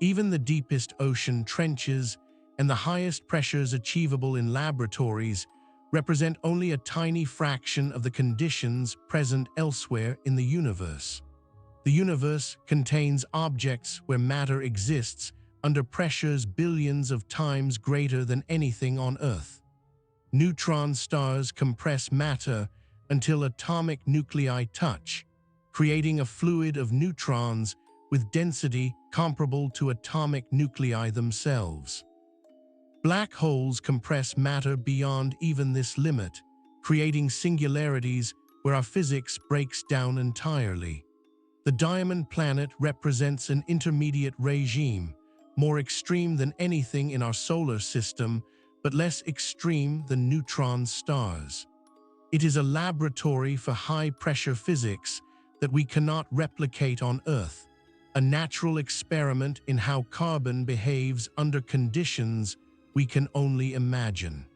Even the deepest ocean trenches and the highest pressures achievable in laboratories represent only a tiny fraction of the conditions present elsewhere in the universe. The universe contains objects where matter exists under pressures billions of times greater than anything on Earth. Neutron stars compress matter until atomic nuclei touch, creating a fluid of neutrons with density comparable to atomic nuclei themselves. Black holes compress matter beyond even this limit, creating singularities where our physics breaks down entirely. The diamond planet represents an intermediate regime, more extreme than anything in our solar system, but less extreme than neutron stars. It is a laboratory for high-pressure physics that we cannot replicate on Earth, a natural experiment in how carbon behaves under conditions we can only imagine.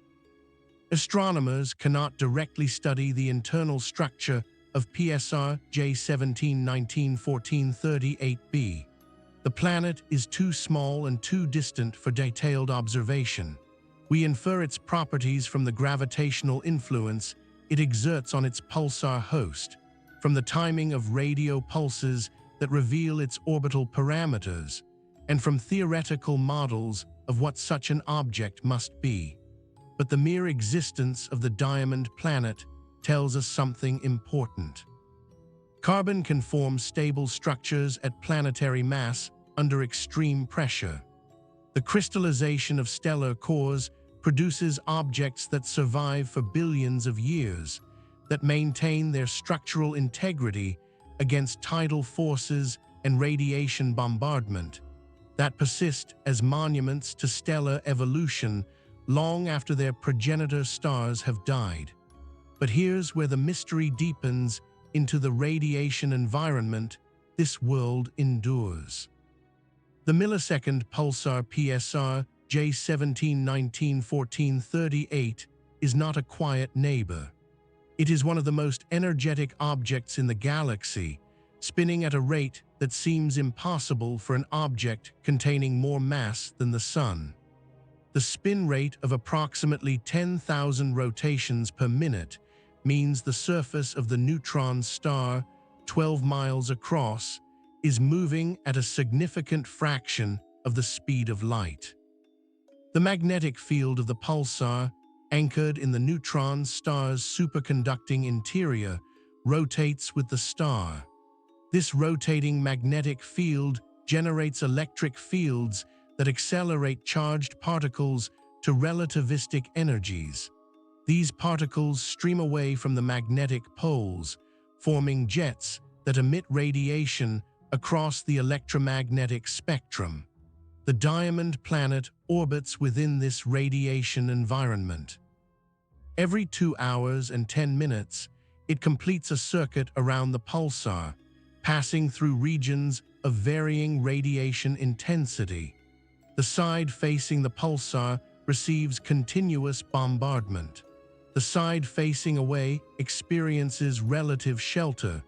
Astronomers cannot directly study the internal structure of PSR J17-19-1438b. The planet is too small and too distant for detailed observation. We infer its properties from the gravitational influence it exerts on its pulsar host, from the timing of radio pulses that reveal its orbital parameters, and from theoretical models of what such an object must be. But the mere existence of the diamond planet tells us something important. Carbon can form stable structures at planetary mass under extreme pressure. The crystallization of stellar cores produces objects that survive for billions of years, that maintain their structural integrity against tidal forces and radiation bombardment, that persist as monuments to stellar evolution long after their progenitor stars have died. But here's where the mystery deepens into the radiation environment this world endures. The millisecond pulsar PSR J17-19-1438 is not a quiet neighbor. It is one of the most energetic objects in the galaxy, spinning at a rate that seems impossible for an object containing more mass than the Sun. The spin rate of approximately 10,000 rotations per minute means the surface of the neutron star, 12 miles across, is moving at a significant fraction of the speed of light. The magnetic field of the pulsar, anchored in the neutron star's superconducting interior, rotates with the star. This rotating magnetic field generates electric fields that accelerate charged particles to relativistic energies. These particles stream away from the magnetic poles, forming jets that emit radiation across the electromagnetic spectrum. The diamond planet orbits within this radiation environment. Every 2 hours and 10 minutes, it completes a circuit around the pulsar, passing through regions of varying radiation intensity. The side facing the pulsar receives continuous bombardment. The side facing away experiences relative shelter,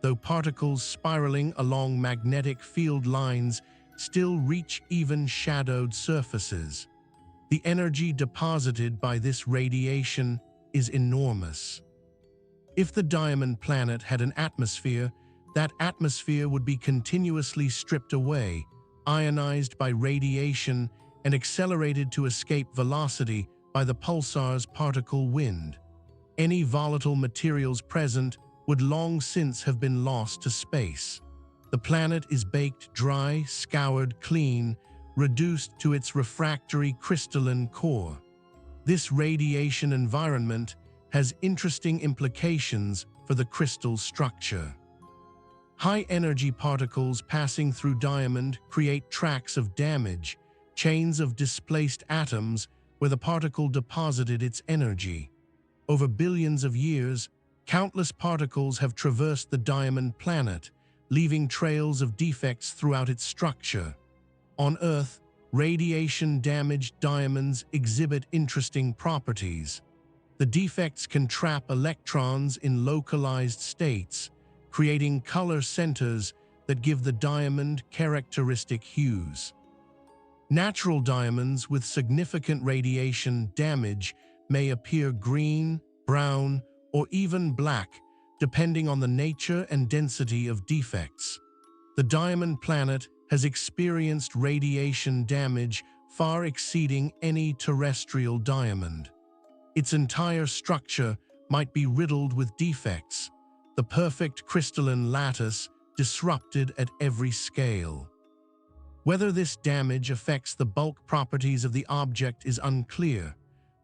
though particles spiraling along magnetic field lines still reach even shadowed surfaces. The energy deposited by this radiation is enormous. If the diamond planet had an atmosphere, that atmosphere would be continuously stripped away, ionized by radiation, and accelerated to escape velocity by the pulsar's particle wind. Any volatile materials present would long since have been lost to space. The planet is baked dry, scoured clean, reduced to its refractory crystalline core. This radiation environment has interesting implications for the crystal structure. High-energy particles passing through diamond create tracks of damage, chains of displaced atoms where the particle deposited its energy. Over billions of years, countless particles have traversed the diamond planet, leaving trails of defects throughout its structure. On Earth, radiation-damaged diamonds exhibit interesting properties. The defects can trap electrons in localized states, creating color centers that give the diamond characteristic hues. Natural diamonds with significant radiation damage may appear green, brown, or even black, depending on the nature and density of defects. The diamond planet has experienced radiation damage far exceeding any terrestrial diamond. Its entire structure might be riddled with defects, the perfect crystalline lattice disrupted at every scale. Whether this damage affects the bulk properties of the object is unclear,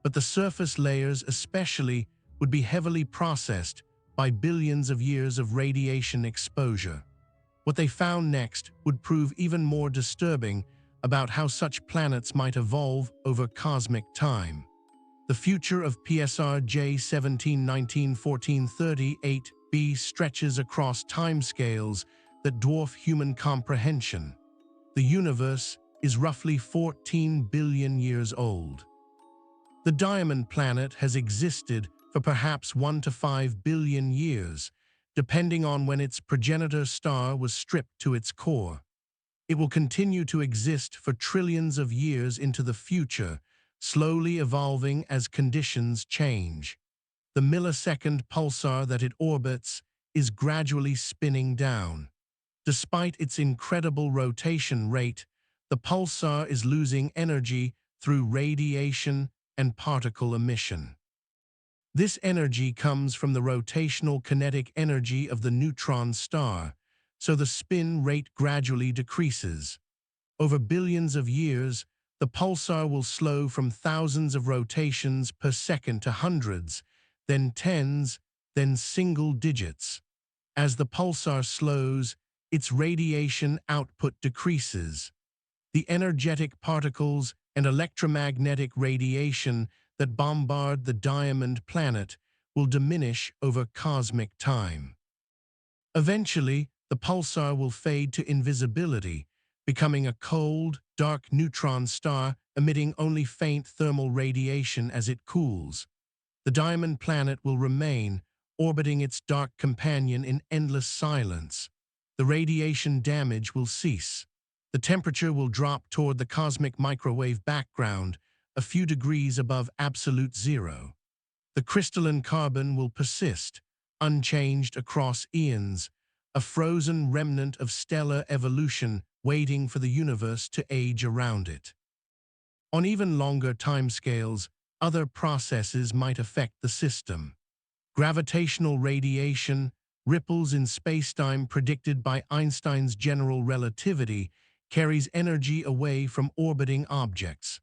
but the surface layers especially would be heavily processed by billions of years of radiation exposure. What they found next would prove even more disturbing about how such planets might evolve over cosmic time. The future of PSR J17191438b stretches across timescales that dwarf human comprehension. The universe is roughly 14 billion years old. The diamond planet has existed for perhaps 1 to 5 billion years, depending on when its progenitor star was stripped to its core. It will continue to exist for trillions of years into the future, slowly evolving as conditions change. The millisecond pulsar that it orbits is gradually spinning down. Despite its incredible rotation rate, the pulsar is losing energy through radiation and particle emission. This energy comes from the rotational kinetic energy of the neutron star, so the spin rate gradually decreases. Over billions of years, the pulsar will slow from thousands of rotations per second to hundreds, then tens, then single digits. As the pulsar slows, its radiation output decreases. The energetic particles and electromagnetic radiation that bombard the diamond planet will diminish over cosmic time. Eventually, the pulsar will fade to invisibility, becoming a cold, dark neutron star emitting only faint thermal radiation as it cools. The diamond planet will remain, orbiting its dark companion in endless silence. The radiation damage will cease. The temperature will drop toward the cosmic microwave background, a few degrees above absolute zero. The crystalline carbon will persist, unchanged across eons, a frozen remnant of stellar evolution waiting for the universe to age around it. On even longer timescales, other processes might affect the system. Gravitational radiation, ripples in spacetime predicted by Einstein's general relativity, carries energy away from orbiting objects.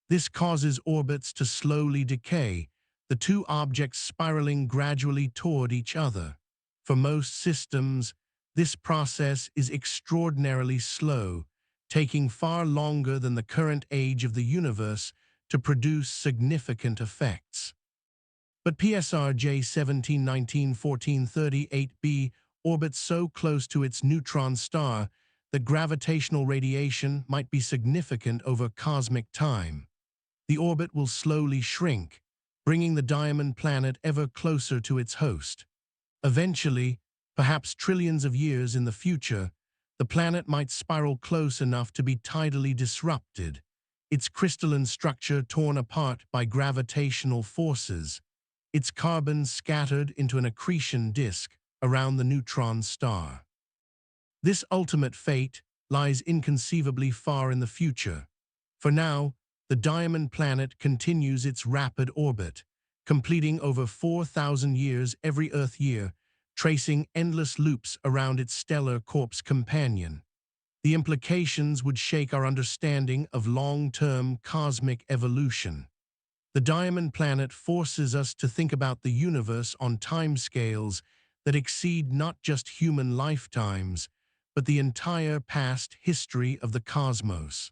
This causes orbits to slowly decay, the two objects spiraling gradually toward each other. For most systems, this process is extraordinarily slow, taking far longer than the current age of the universe to produce significant effects. But PSR J17191438b orbits so close to its neutron star that gravitational radiation might be significant over cosmic time. The orbit will slowly shrink, bringing the diamond planet ever closer to its host. Eventually, perhaps trillions of years in the future, the planet might spiral close enough to be tidally disrupted, its crystalline structure torn apart by gravitational forces, its carbon scattered into an accretion disk around the neutron star. This ultimate fate lies inconceivably far in the future. For now, the diamond planet continues its rapid orbit, completing over 4,000 years every Earth year, tracing endless loops around its stellar corpse companion. The implications would shake our understanding of long-term cosmic evolution. The diamond planet forces us to think about the universe on timescales that exceed not just human lifetimes, but the entire past history of the cosmos.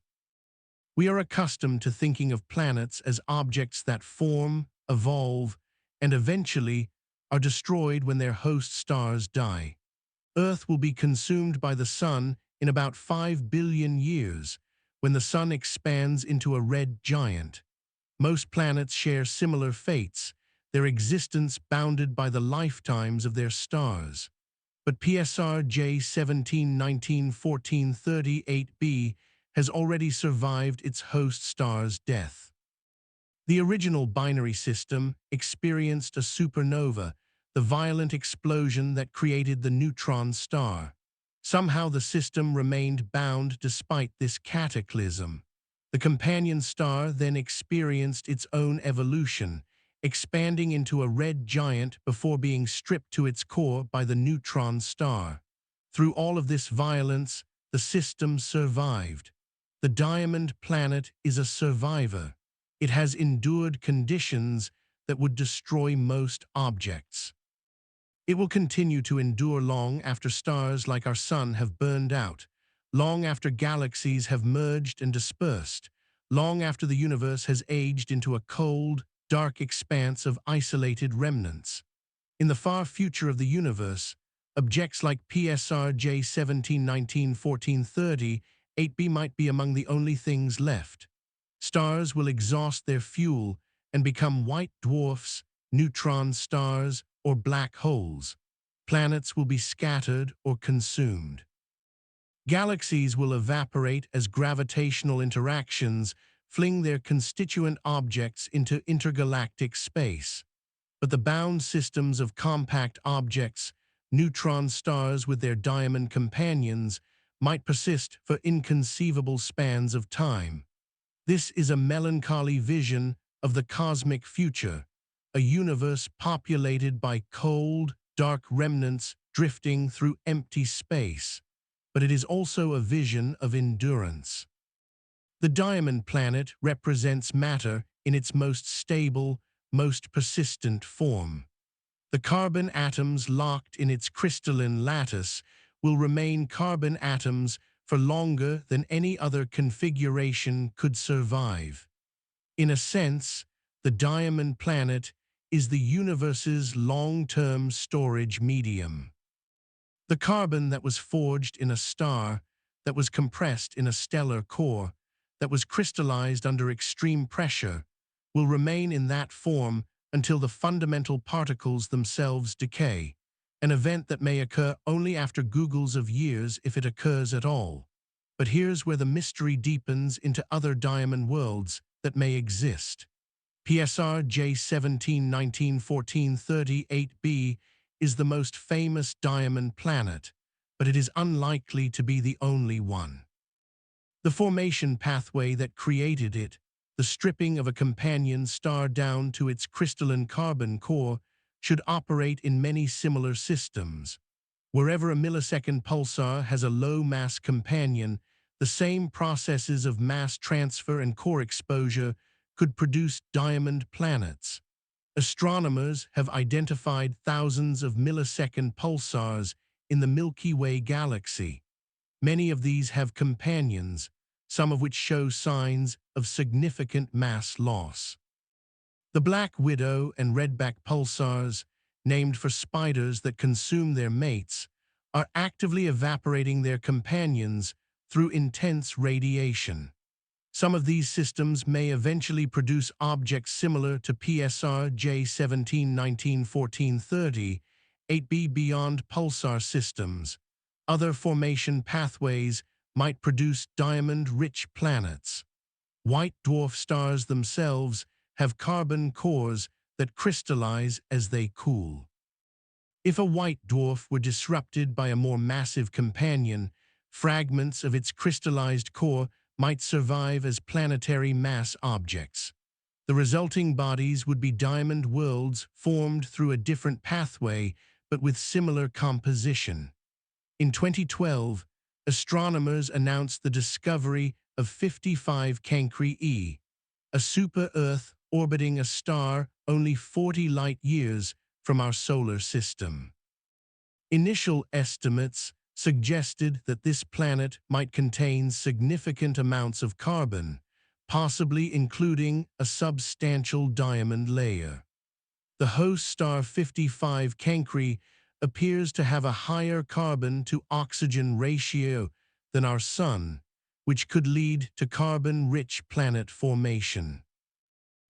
We are accustomed to thinking of planets as objects that form, evolve, and eventually are destroyed when their host stars die. Earth will be consumed by the Sun in about 5 billion years, when the Sun expands into a red giant. Most planets share similar fates, their existence bounded by the lifetimes of their stars. But PSR J17191438b has already survived its host star's death. The original binary system experienced a supernova, the violent explosion that created the neutron star. Somehow the system remained bound despite this cataclysm. The companion star then experienced its own evolution, expanding into a red giant before being stripped to its core by the neutron star. Through all of this violence, the system survived. The diamond planet is a survivor. It has endured conditions that would destroy most objects. It will continue to endure long after stars like our Sun have burned out, long after galaxies have merged and dispersed, long after the universe has aged into a cold, dark expanse of isolated remnants. In the far future of the universe, objects like PSR J17191438b might be among the only things left. Stars will exhaust their fuel and become white dwarfs, neutron stars, or black holes. Planets will be scattered or consumed. Galaxies will evaporate as gravitational interactions fling their constituent objects into intergalactic space. But the bound systems of compact objects, neutron stars with their diamond companions, might persist for inconceivable spans of time. This is a melancholy vision of the cosmic future, a universe populated by cold, dark remnants drifting through empty space. But it is also a vision of endurance. The diamond planet represents matter in its most stable, most persistent form. The carbon atoms locked in its crystalline lattice will remain carbon atoms for longer than any other configuration could survive. In a sense, the diamond planet is the universe's long-term storage medium. The carbon that was forged in a star, that was compressed in a stellar core, that was crystallized under extreme pressure, will remain in that form until the fundamental particles themselves decay, an event that may occur only after googles of years if it occurs at all. But here's where the mystery deepens into other diamond worlds that may exist. PSR J17191438b is the most famous diamond planet, but it is unlikely to be the only one. The formation pathway that created it, the stripping of a companion star down to its crystalline carbon core should operate in many similar systems. Wherever a millisecond pulsar has a low-mass companion, the same processes of mass transfer and core exposure could produce diamond planets. Astronomers have identified thousands of millisecond pulsars in the Milky Way galaxy. Many of these have companions, some of which show signs of significant mass loss. The Black Widow and redback pulsars, named for spiders that consume their mates, are actively evaporating their companions through intense radiation. Some of these systems may eventually produce objects similar to PSR J17191430, 8b beyond pulsar systems. Other formation pathways might produce diamond-rich planets. White dwarf stars themselves have carbon cores that crystallize as they cool. If a white dwarf were disrupted by a more massive companion, fragments of its crystallized core might survive as planetary mass objects. The resulting bodies would be diamond worlds formed through a different pathway but with similar composition. In 2012, astronomers announced the discovery of 55 Cancri E, a super-Earth orbiting a star only 40 light-years from our solar system. Initial estimates suggested that this planet might contain significant amounts of carbon, possibly including a substantial diamond layer. The host star 55 Cancri appears to have a higher carbon-to-oxygen ratio than our Sun, which could lead to carbon-rich planet formation.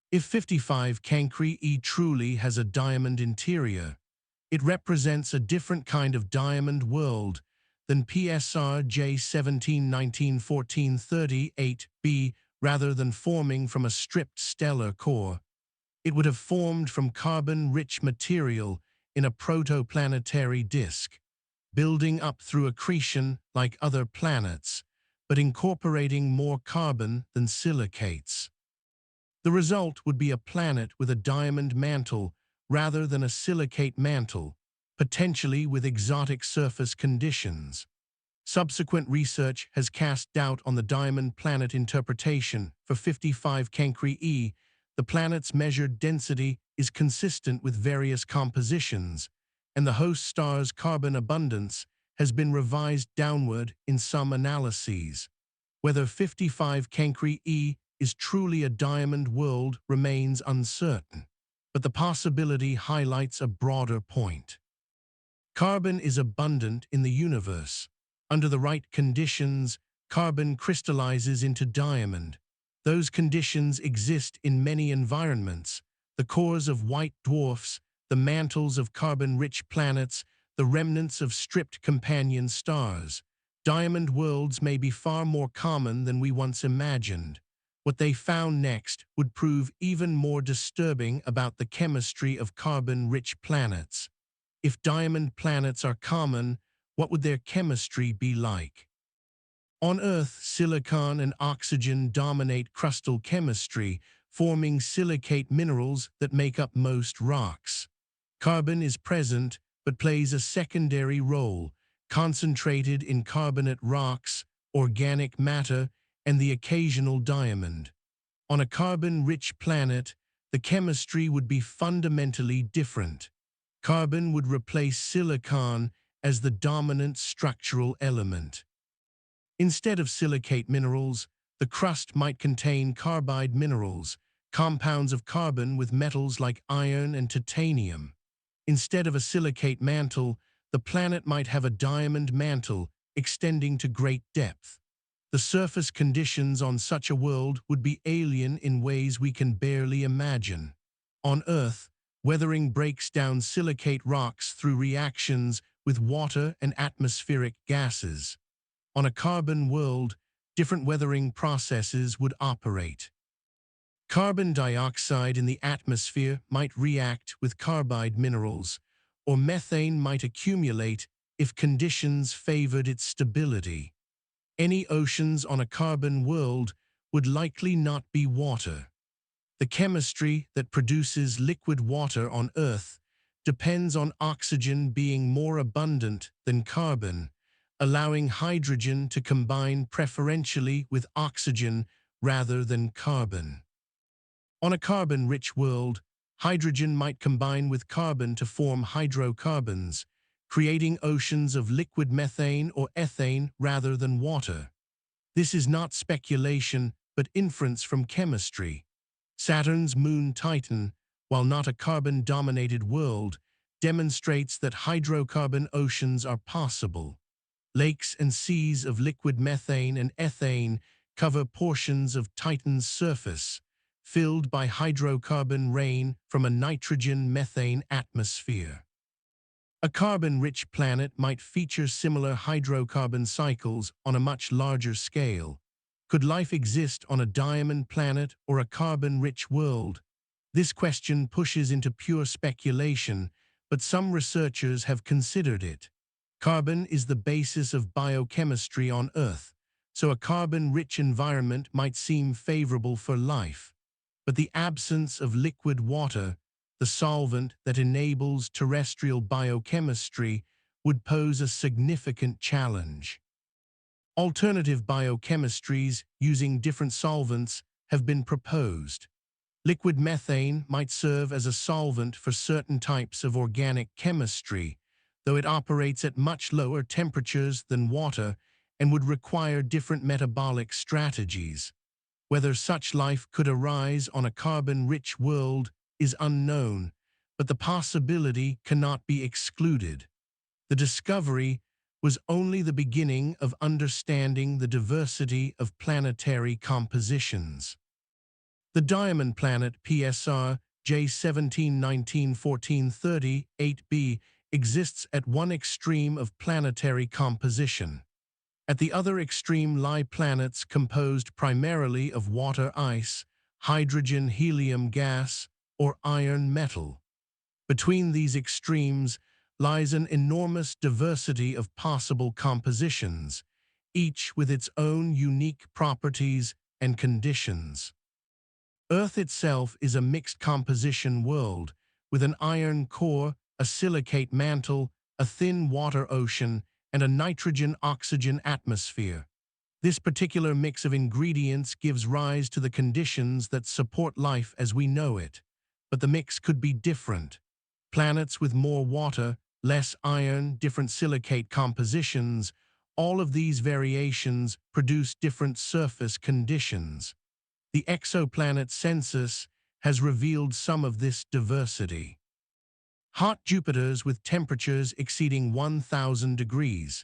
If 55 Cancri E truly has a diamond interior, it represents a different kind of diamond world than PSR J17191438b. Rather than forming from a stripped stellar core, it would have formed from carbon-rich material in a protoplanetary disk, building up through accretion like other planets, but incorporating more carbon than silicates. The result would be a planet with a diamond mantle rather than a silicate mantle, potentially with exotic surface conditions. Subsequent research has cast doubt on the diamond planet interpretation for 55 Cancri E. The planet's measured density is consistent with various compositions, and the host star's carbon abundance has been revised downward in some analyses. Whether 55 Cancri E is truly a diamond world remains uncertain, but the possibility highlights a broader point. Carbon is abundant in the universe. Under the right conditions, carbon crystallizes into diamond. Those conditions exist in many environments: the cores of white dwarfs, the mantles of carbon-rich planets, the remnants of stripped companion stars. Diamond worlds may be far more common than we once imagined. What they found next would prove even more disturbing about the chemistry of carbon-rich planets. If diamond planets are common, what would their chemistry be like? On Earth, silicon and oxygen dominate crustal chemistry, forming silicate minerals that make up most rocks. Carbon is present, but plays a secondary role, concentrated in carbonate rocks, organic matter, and the occasional diamond. On a carbon-rich planet, the chemistry would be fundamentally different. Carbon would replace silicon as the dominant structural element. Instead of silicate minerals, the crust might contain carbide minerals, compounds of carbon with metals like iron and titanium. Instead of a silicate mantle, the planet might have a diamond mantle extending to great depth. The surface conditions on such a world would be alien in ways we can barely imagine. On Earth, weathering breaks down silicate rocks through reactions with water and atmospheric gases. On a carbon world, different weathering processes would operate. Carbon dioxide in the atmosphere might react with carbide minerals, or methane might accumulate if conditions favored its stability. Any oceans on a carbon world would likely not be water. The chemistry that produces liquid water on Earth depends on oxygen being more abundant than carbon, allowing hydrogen to combine preferentially with oxygen rather than carbon. On a carbon-rich world, hydrogen might combine with carbon to form hydrocarbons, creating oceans of liquid methane or ethane rather than water. This is not speculation, but inference from chemistry. Saturn's moon Titan, while not a carbon-dominated world, demonstrates that hydrocarbon oceans are possible. Lakes and seas of liquid methane and ethane cover portions of Titan's surface, filled by hydrocarbon rain from a nitrogen-methane atmosphere. A carbon-rich planet might feature similar hydrocarbon cycles on a much larger scale. Could life exist on a diamond planet or a carbon-rich world? This question pushes into pure speculation, but some researchers have considered it. Carbon is the basis of biochemistry on Earth, so a carbon-rich environment might seem favorable for life. But the absence of liquid water, the solvent that enables terrestrial biochemistry, would pose a significant challenge. Alternative biochemistries using different solvents have been proposed. Liquid methane might serve as a solvent for certain types of organic chemistry, though it operates at much lower temperatures than water and would require different metabolic strategies. Whether such life could arise on a carbon-rich world is unknown, but the possibility cannot be excluded. The discovery was only the beginning of understanding the diversity of planetary compositions. The diamond planet PSR J17191430 8b exists at one extreme of planetary composition. At the other extreme lie planets composed primarily of water ice, hydrogen helium gas, or iron metal. Between these extremes lies an enormous diversity of possible compositions, each with its own unique properties and conditions. Earth itself is a mixed composition world, with an iron core, a silicate mantle, a thin water ocean, and a nitrogen-oxygen atmosphere. This particular mix of ingredients gives rise to the conditions that support life as we know it. But the mix could be different. Planets with more water, less iron, different silicate compositions, all of these variations produce different surface conditions. The exoplanet census has revealed some of this diversity. Hot Jupiters with temperatures exceeding 1,000 degrees,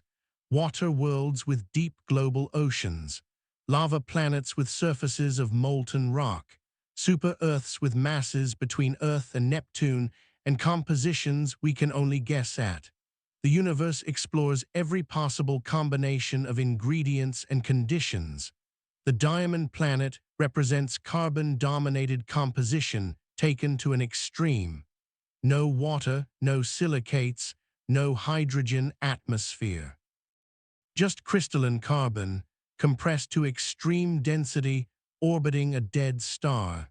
water worlds with deep global oceans, lava planets with surfaces of molten rock, super-Earths with masses between Earth and Neptune, and compositions we can only guess at. The universe explores every possible combination of ingredients and conditions. The diamond planet represents carbon-dominated composition taken to an extreme. No water, no silicates, no hydrogen atmosphere. Just crystalline carbon, compressed to extreme density, orbiting a dead star.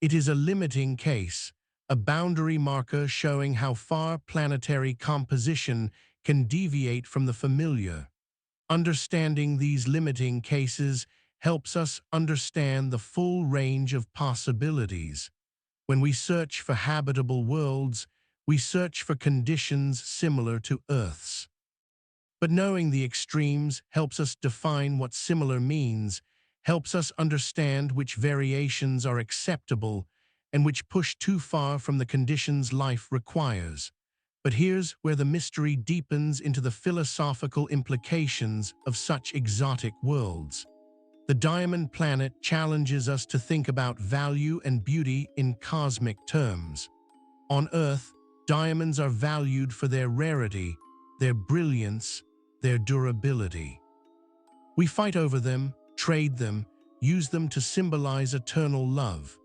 It is a limiting case, a boundary marker showing how far planetary composition can deviate from the familiar. Understanding these limiting cases helps us understand the full range of possibilities. When we search for habitable worlds, we search for conditions similar to Earth's. But knowing the extremes helps us define what similar means, helps us understand which variations are acceptable and which push too far from the conditions life requires. But here's where the mystery deepens into the philosophical implications of such exotic worlds. The diamond planet challenges us to think about value and beauty in cosmic terms. On Earth, diamonds are valued for their rarity, their brilliance, their durability. We fight over them, trade them, use them to symbolize eternal love.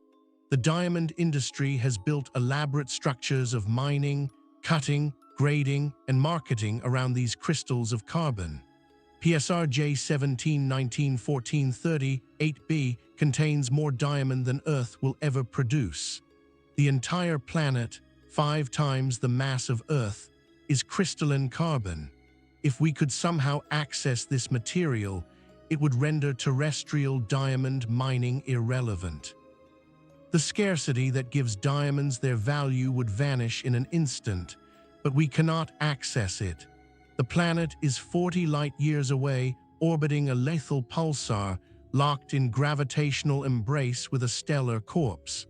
The diamond industry has built elaborate structures of mining, cutting, grading, and marketing around these crystals of carbon. PSR J17191438b contains more diamond than Earth will ever produce. The entire planet, 5 times the mass of Earth, is crystalline carbon. If we could somehow access this material, it would render terrestrial diamond mining irrelevant. The scarcity that gives diamonds their value would vanish in an instant, but we cannot access it. The planet is 40 light-years away, orbiting a lethal pulsar, locked in gravitational embrace with a stellar corpse.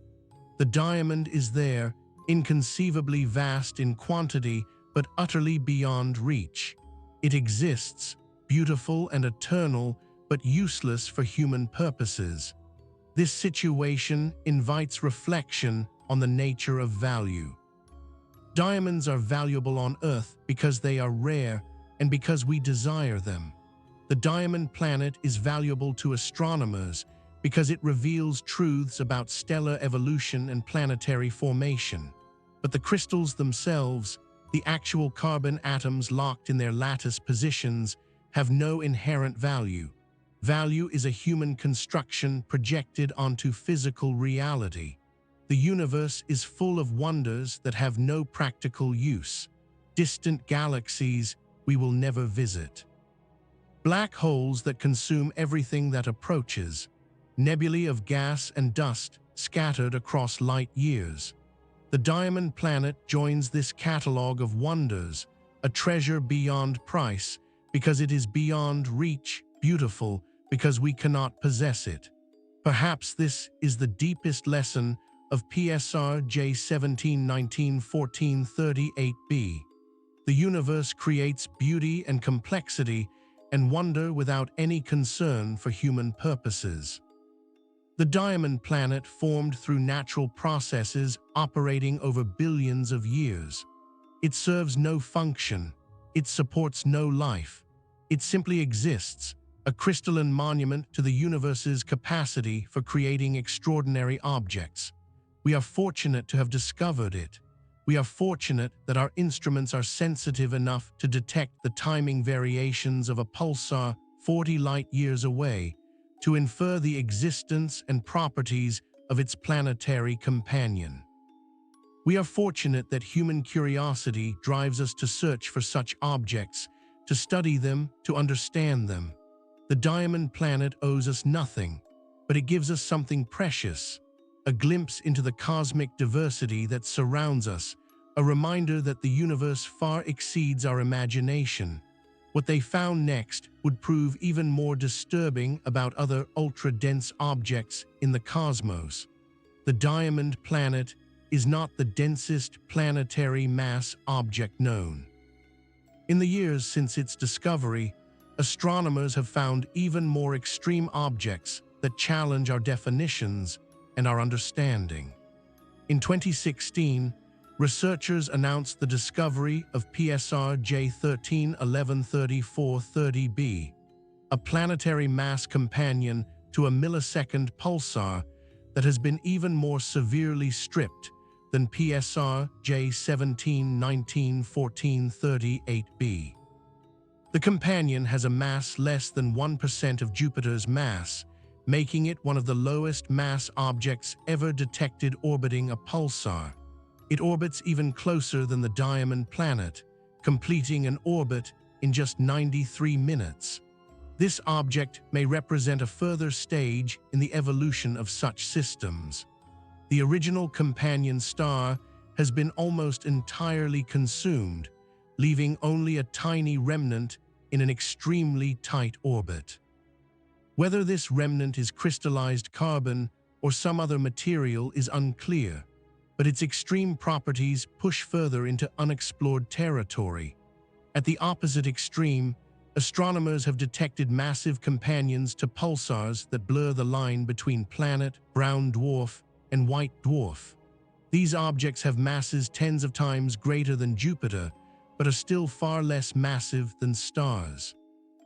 The diamond is there, inconceivably vast in quantity, but utterly beyond reach. It exists, beautiful and eternal, but useless for human purposes. This situation invites reflection on the nature of value. Diamonds are valuable on Earth because they are rare and because we desire them. The diamond planet is valuable to astronomers because it reveals truths about stellar evolution and planetary formation. But the crystals themselves, the actual carbon atoms locked in their lattice positions, have no inherent value. Value is a human construction projected onto physical reality. The universe is full of wonders that have no practical use. Distant galaxies we will never visit. Black holes that consume everything that approaches. Nebulae of gas and dust scattered across light years. The diamond planet joins this catalog of wonders, a treasure beyond price because it is beyond reach, beautiful because we cannot possess it. Perhaps this is the deepest lesson of PSR J17191438b. The universe creates beauty and complexity and wonder without any concern for human purposes. The diamond planet formed through natural processes operating over billions of years. It serves no function. It supports no life. It simply exists, a crystalline monument to the universe's capacity for creating extraordinary objects. We are fortunate to have discovered it. We are fortunate that our instruments are sensitive enough to detect the timing variations of a pulsar 40 light-years away, to infer the existence and properties of its planetary companion. We are fortunate that human curiosity drives us to search for such objects, to study them, to understand them. The diamond planet owes us nothing, but it gives us something precious. A glimpse into the cosmic diversity that surrounds us, a reminder that the universe far exceeds our imagination. What they found next would prove even more disturbing about other ultra-dense objects in the cosmos. The diamond planet is not the densest planetary mass object known. In the years since its discovery, astronomers have found even more extreme objects that challenge our definitions and our understanding. In 2016, researchers announced the discovery of PSR J13113430b, a planetary mass companion to a millisecond pulsar that has been even more severely stripped than PSR J17191438b. The companion has a mass less than 1% of Jupiter's mass, making it one of the lowest mass objects ever detected orbiting a pulsar. It orbits even closer than the diamond planet, completing an orbit in just 93 minutes. This object may represent a further stage in the evolution of such systems. The original companion star has been almost entirely consumed, leaving only a tiny remnant in an extremely tight orbit. Whether this remnant is crystallized carbon or some other material is unclear, but its extreme properties push further into unexplored territory. At the opposite extreme, astronomers have detected massive companions to pulsars that blur the line between planet, brown dwarf, and white dwarf. These objects have masses tens of times greater than Jupiter, but are still far less massive than stars.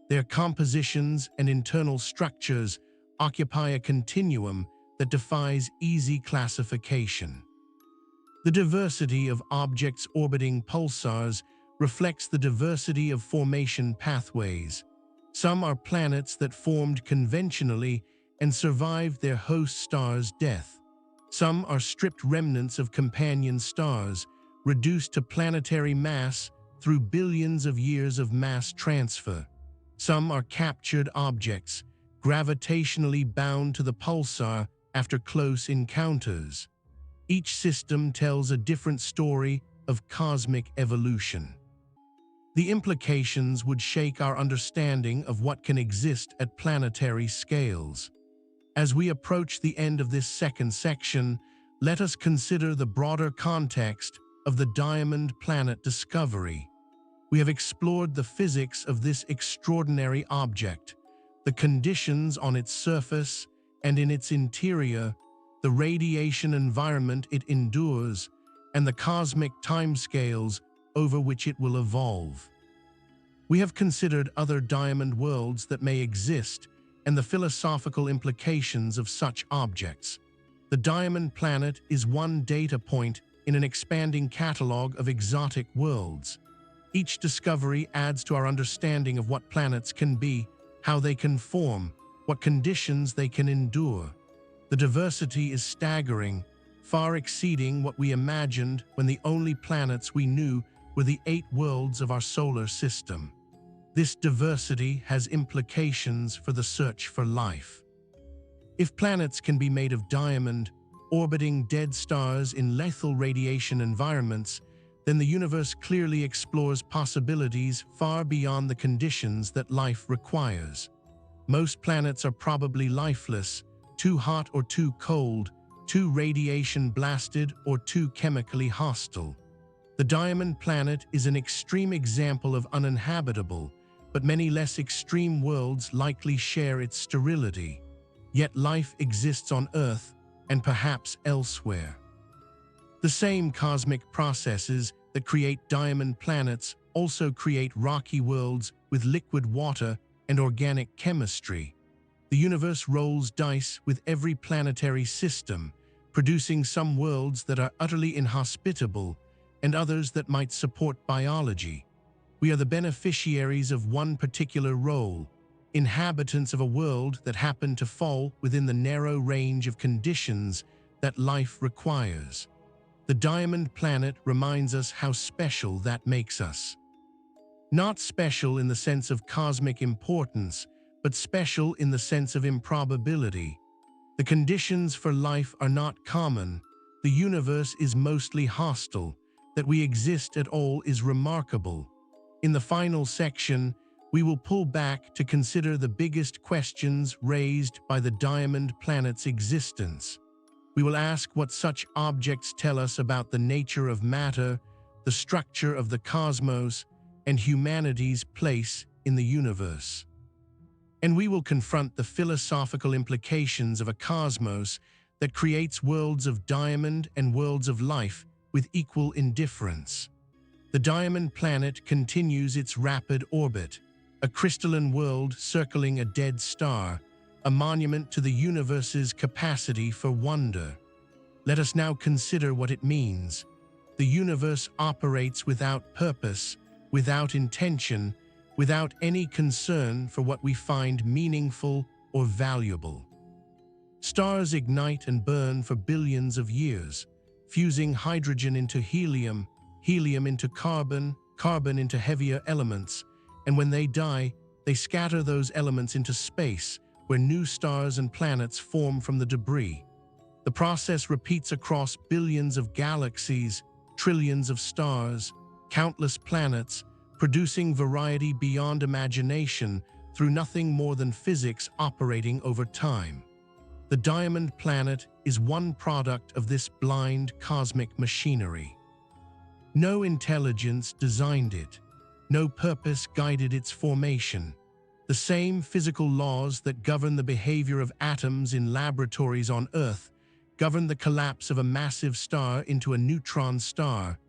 Their compositions and internal structures occupy a continuum that defies easy classification. The diversity of objects orbiting pulsars reflects the diversity of formation pathways. Some are planets that formed conventionally and survived their host star's death. Some are stripped remnants of companion stars, reduced to planetary mass through billions of years of mass transfer. Some are captured objects, gravitationally bound to the pulsar after close encounters. Each system tells a different story of cosmic evolution. The implications would shake our understanding of what can exist at planetary scales. As we approach the end of this second section, let us consider the broader context of the diamond planet discovery. We have explored the physics of this extraordinary object, the conditions on its surface and in its interior, the radiation environment it endures, and the cosmic timescales over which it will evolve. We have considered other diamond worlds that may exist and the philosophical implications of such objects. The diamond planet is one data point in an expanding catalog of exotic worlds. Each discovery adds to our understanding of what planets can be, how they can form, what conditions they can endure. The diversity is staggering, far exceeding what we imagined when the only planets we knew were the 8 worlds of our solar system. This diversity has implications for the search for life. If planets can be made of diamond, orbiting dead stars in lethal radiation environments, then the universe clearly explores possibilities far beyond the conditions that life requires. Most planets are probably lifeless, too hot or too cold, too radiation blasted or too chemically hostile. The diamond planet is an extreme example of uninhabitable, but many less extreme worlds likely share its sterility. Yet life exists on Earth and perhaps elsewhere. The same cosmic processes that create diamond planets also create rocky worlds with liquid water and organic chemistry. The universe rolls dice with every planetary system, producing some worlds that are utterly inhospitable and others that might support biology. We are the beneficiaries of one particular role, inhabitants of a world that happen to fall within the narrow range of conditions that life requires. The diamond planet reminds us how special that makes us. Not special in the sense of cosmic importance, but special in the sense of improbability. The conditions for life are not common. The universe is mostly hostile. That we exist at all is remarkable. In the final section, we will pull back to consider the biggest questions raised by the diamond planet's existence. We will ask what such objects tell us about the nature of matter, the structure of the cosmos, and humanity's place in the universe. And we will confront the philosophical implications of a cosmos that creates worlds of diamond and worlds of life with equal indifference. The diamond planet continues its rapid orbit, a crystalline world circling a dead star, a monument to the universe's capacity for wonder. Let us now consider what it means. The universe operates without purpose, without intention, without any concern for what we find meaningful or valuable. Stars ignite and burn for billions of years, fusing hydrogen into helium, helium into carbon, carbon into heavier elements, and when they die, they scatter those elements into space, where new stars and planets form from the debris. The process repeats across billions of galaxies, trillions of stars, countless planets, producing variety beyond imagination through nothing more than physics operating over time. The diamond planet is one product of this blind cosmic machinery. No intelligence designed it. No purpose guided its formation. The same physical laws that govern the behavior of atoms in laboratories on Earth govern the collapse of a massive star into a neutron star,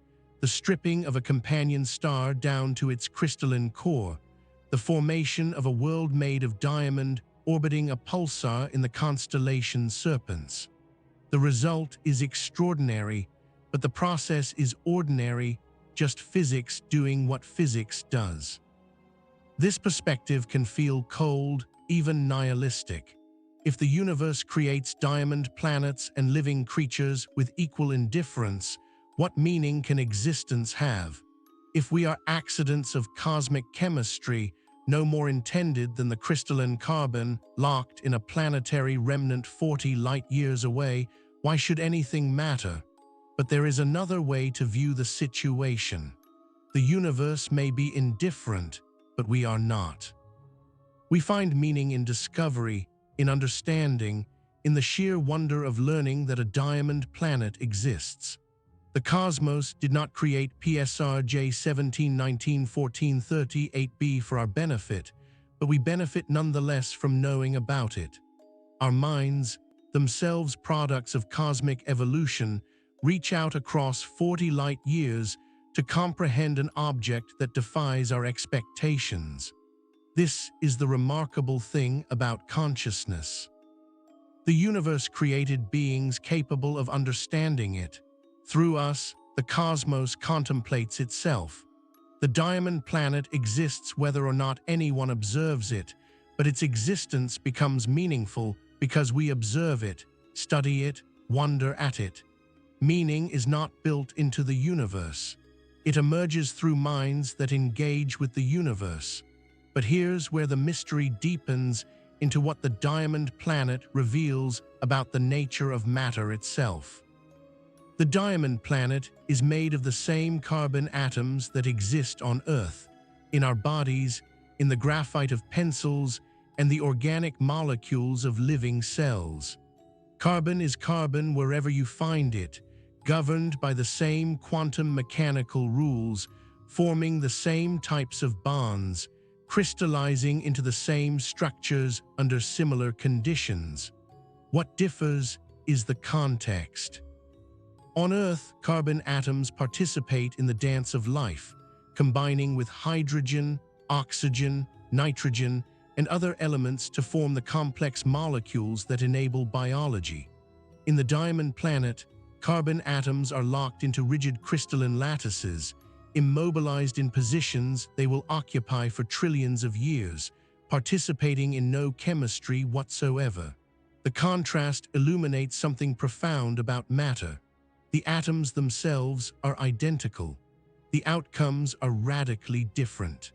the stripping of a companion star down to its crystalline core, the formation of a world made of diamond orbiting a pulsar in the constellation Serpens. The result is extraordinary, but the process is ordinary, just physics doing what physics does. This perspective can feel cold, even nihilistic. If the universe creates diamond planets and living creatures with equal indifference, what meaning can existence have? If we are accidents of cosmic chemistry, no more intended than the crystalline carbon locked in a planetary remnant 40 light-years away, why should anything matter? But there is another way to view the situation. The universe may be indifferent, but we are not. We find meaning in discovery, in understanding, in the sheer wonder of learning that a diamond planet exists. The cosmos did not create PSR J17191438b for our benefit, but we benefit nonetheless from knowing about it. Our minds, themselves products of cosmic evolution, reach out across 40 light-years to comprehend an object that defies our expectations. This is the remarkable thing about consciousness. The universe created beings capable of understanding it. Through us, the cosmos contemplates itself. The diamond planet exists whether or not anyone observes it, but its existence becomes meaningful because we observe it, study it, wonder at it. Meaning is not built into the universe. It emerges through minds that engage with the universe. But here's where the mystery deepens into what the diamond planet reveals about the nature of matter itself. The diamond planet is made of the same carbon atoms that exist on Earth, in our bodies, in the graphite of pencils, and the organic molecules of living cells. Carbon is carbon wherever you find it, governed by the same quantum mechanical rules, forming the same types of bonds, crystallizing into the same structures under similar conditions. What differs is the context. On Earth, carbon atoms participate in the dance of life, combining with hydrogen, oxygen, nitrogen, and other elements to form the complex molecules that enable biology. In the diamond planet, carbon atoms are locked into rigid crystalline lattices, immobilized in positions they will occupy for trillions of years, participating in no chemistry whatsoever. The contrast illuminates something profound about matter. The atoms themselves are identical. The outcomes are radically different.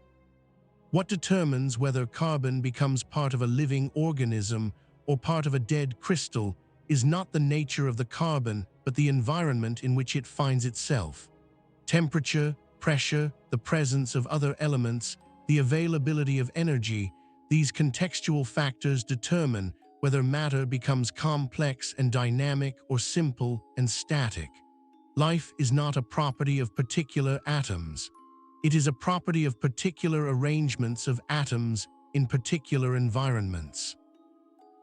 What determines whether carbon becomes part of a living organism or part of a dead crystal is not the nature of the carbon, but the environment in which it finds itself. Temperature, pressure, the presence of other elements, the availability of energy, these contextual factors determine whether matter becomes complex and dynamic or simple and static. Life is not a property of particular atoms. It is a property of particular arrangements of atoms in particular environments.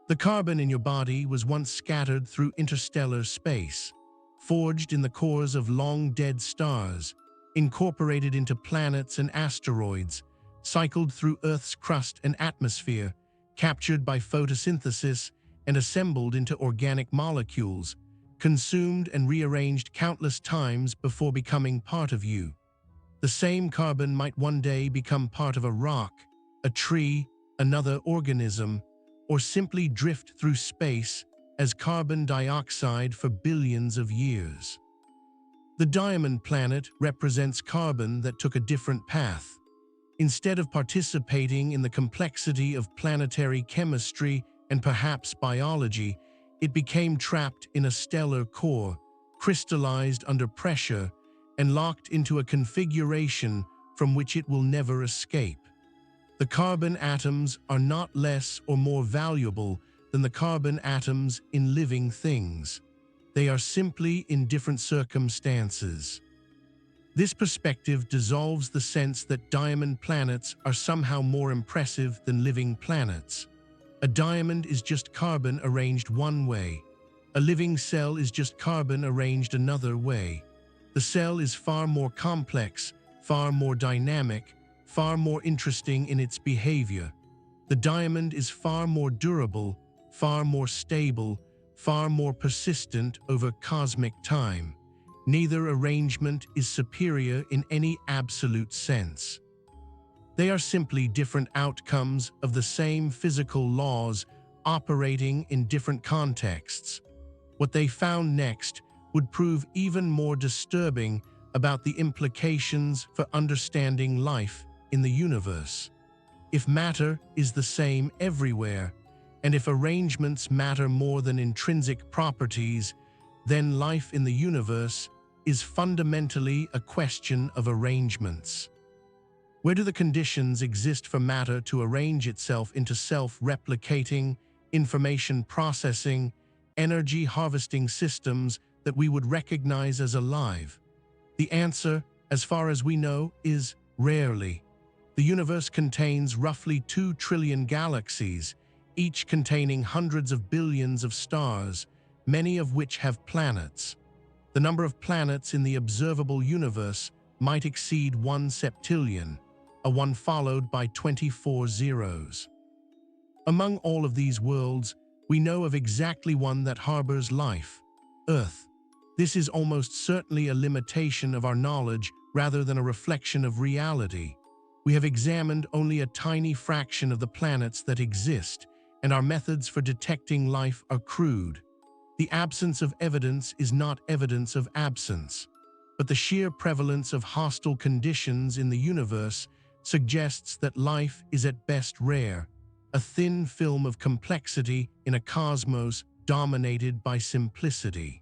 The carbon in your body was once scattered through interstellar space, forged in the cores of long-dead stars, incorporated into planets and asteroids, cycled through Earth's crust and atmosphere, captured by photosynthesis and assembled into organic molecules, consumed and rearranged countless times before becoming part of you. The same carbon might one day become part of a rock, a tree, another organism, or simply drift through space as carbon dioxide for billions of years. The diamond planet represents carbon that took a different path. Instead of participating in the complexity of planetary chemistry and perhaps biology, it became trapped in a stellar core, crystallized under pressure, and locked into a configuration from which it will never escape. The carbon atoms are not less or more valuable than the carbon atoms in living things. They are simply in different circumstances. This perspective dissolves the sense that diamond planets are somehow more impressive than living planets. A diamond is just carbon arranged one way. A living cell is just carbon arranged another way. The cell is far more complex, far more dynamic, far more interesting in its behavior. The diamond is far more durable, far more stable, far more persistent over cosmic time. Neither arrangement is superior in any absolute sense. They are simply different outcomes of the same physical laws operating in different contexts. What they found next would prove even more disturbing about the implications for understanding life in the universe. If matter is the same everywhere, and if arrangements matter more than intrinsic properties, then life in the universe is fundamentally a question of arrangements. Where do the conditions exist for matter to arrange itself into self-replicating, information processing, energy harvesting systems that we would recognize as alive? The answer, as far as we know, is rarely. The universe contains roughly 2 trillion galaxies, each containing hundreds of billions of stars, many of which have planets. The number of planets in the observable universe might exceed 1 septillion, a 1 followed by 24 zeros. Among all of these worlds, we know of exactly one that harbors life: Earth. This is almost certainly a limitation of our knowledge rather than a reflection of reality. We have examined only a tiny fraction of the planets that exist, and our methods for detecting life are crude. The absence of evidence is not evidence of absence, but the sheer prevalence of hostile conditions in the universe suggests that life is at best rare, a thin film of complexity in a cosmos dominated by simplicity.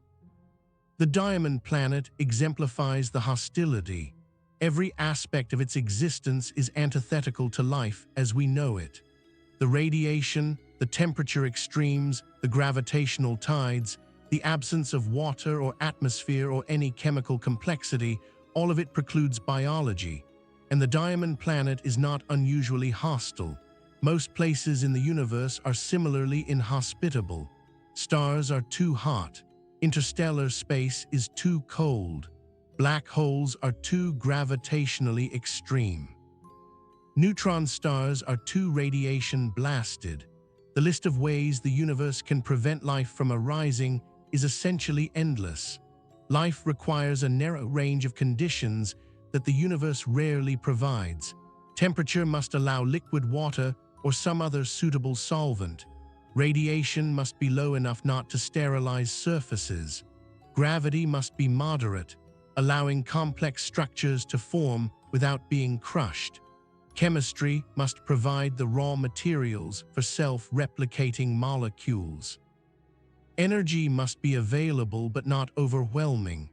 The Diamond Planet exemplifies the hostility. Every aspect of its existence is antithetical to life as we know it. The radiation, the temperature extremes, the gravitational tides, the absence of water or atmosphere or any chemical complexity, all of it precludes biology. And the Diamond Planet is not unusually hostile. Most places in the universe are similarly inhospitable. Stars are too hot. Interstellar space is too cold. Black holes are too gravitationally extreme. Neutron stars are too radiation blasted. The list of ways the universe can prevent life from arising is essentially endless. Life requires a narrow range of conditions that the universe rarely provides. Temperature must allow liquid water or some other suitable solvent. Radiation must be low enough not to sterilize surfaces. Gravity must be moderate, allowing complex structures to form without being crushed. Chemistry must provide the raw materials for self-replicating molecules. Energy must be available but not overwhelming.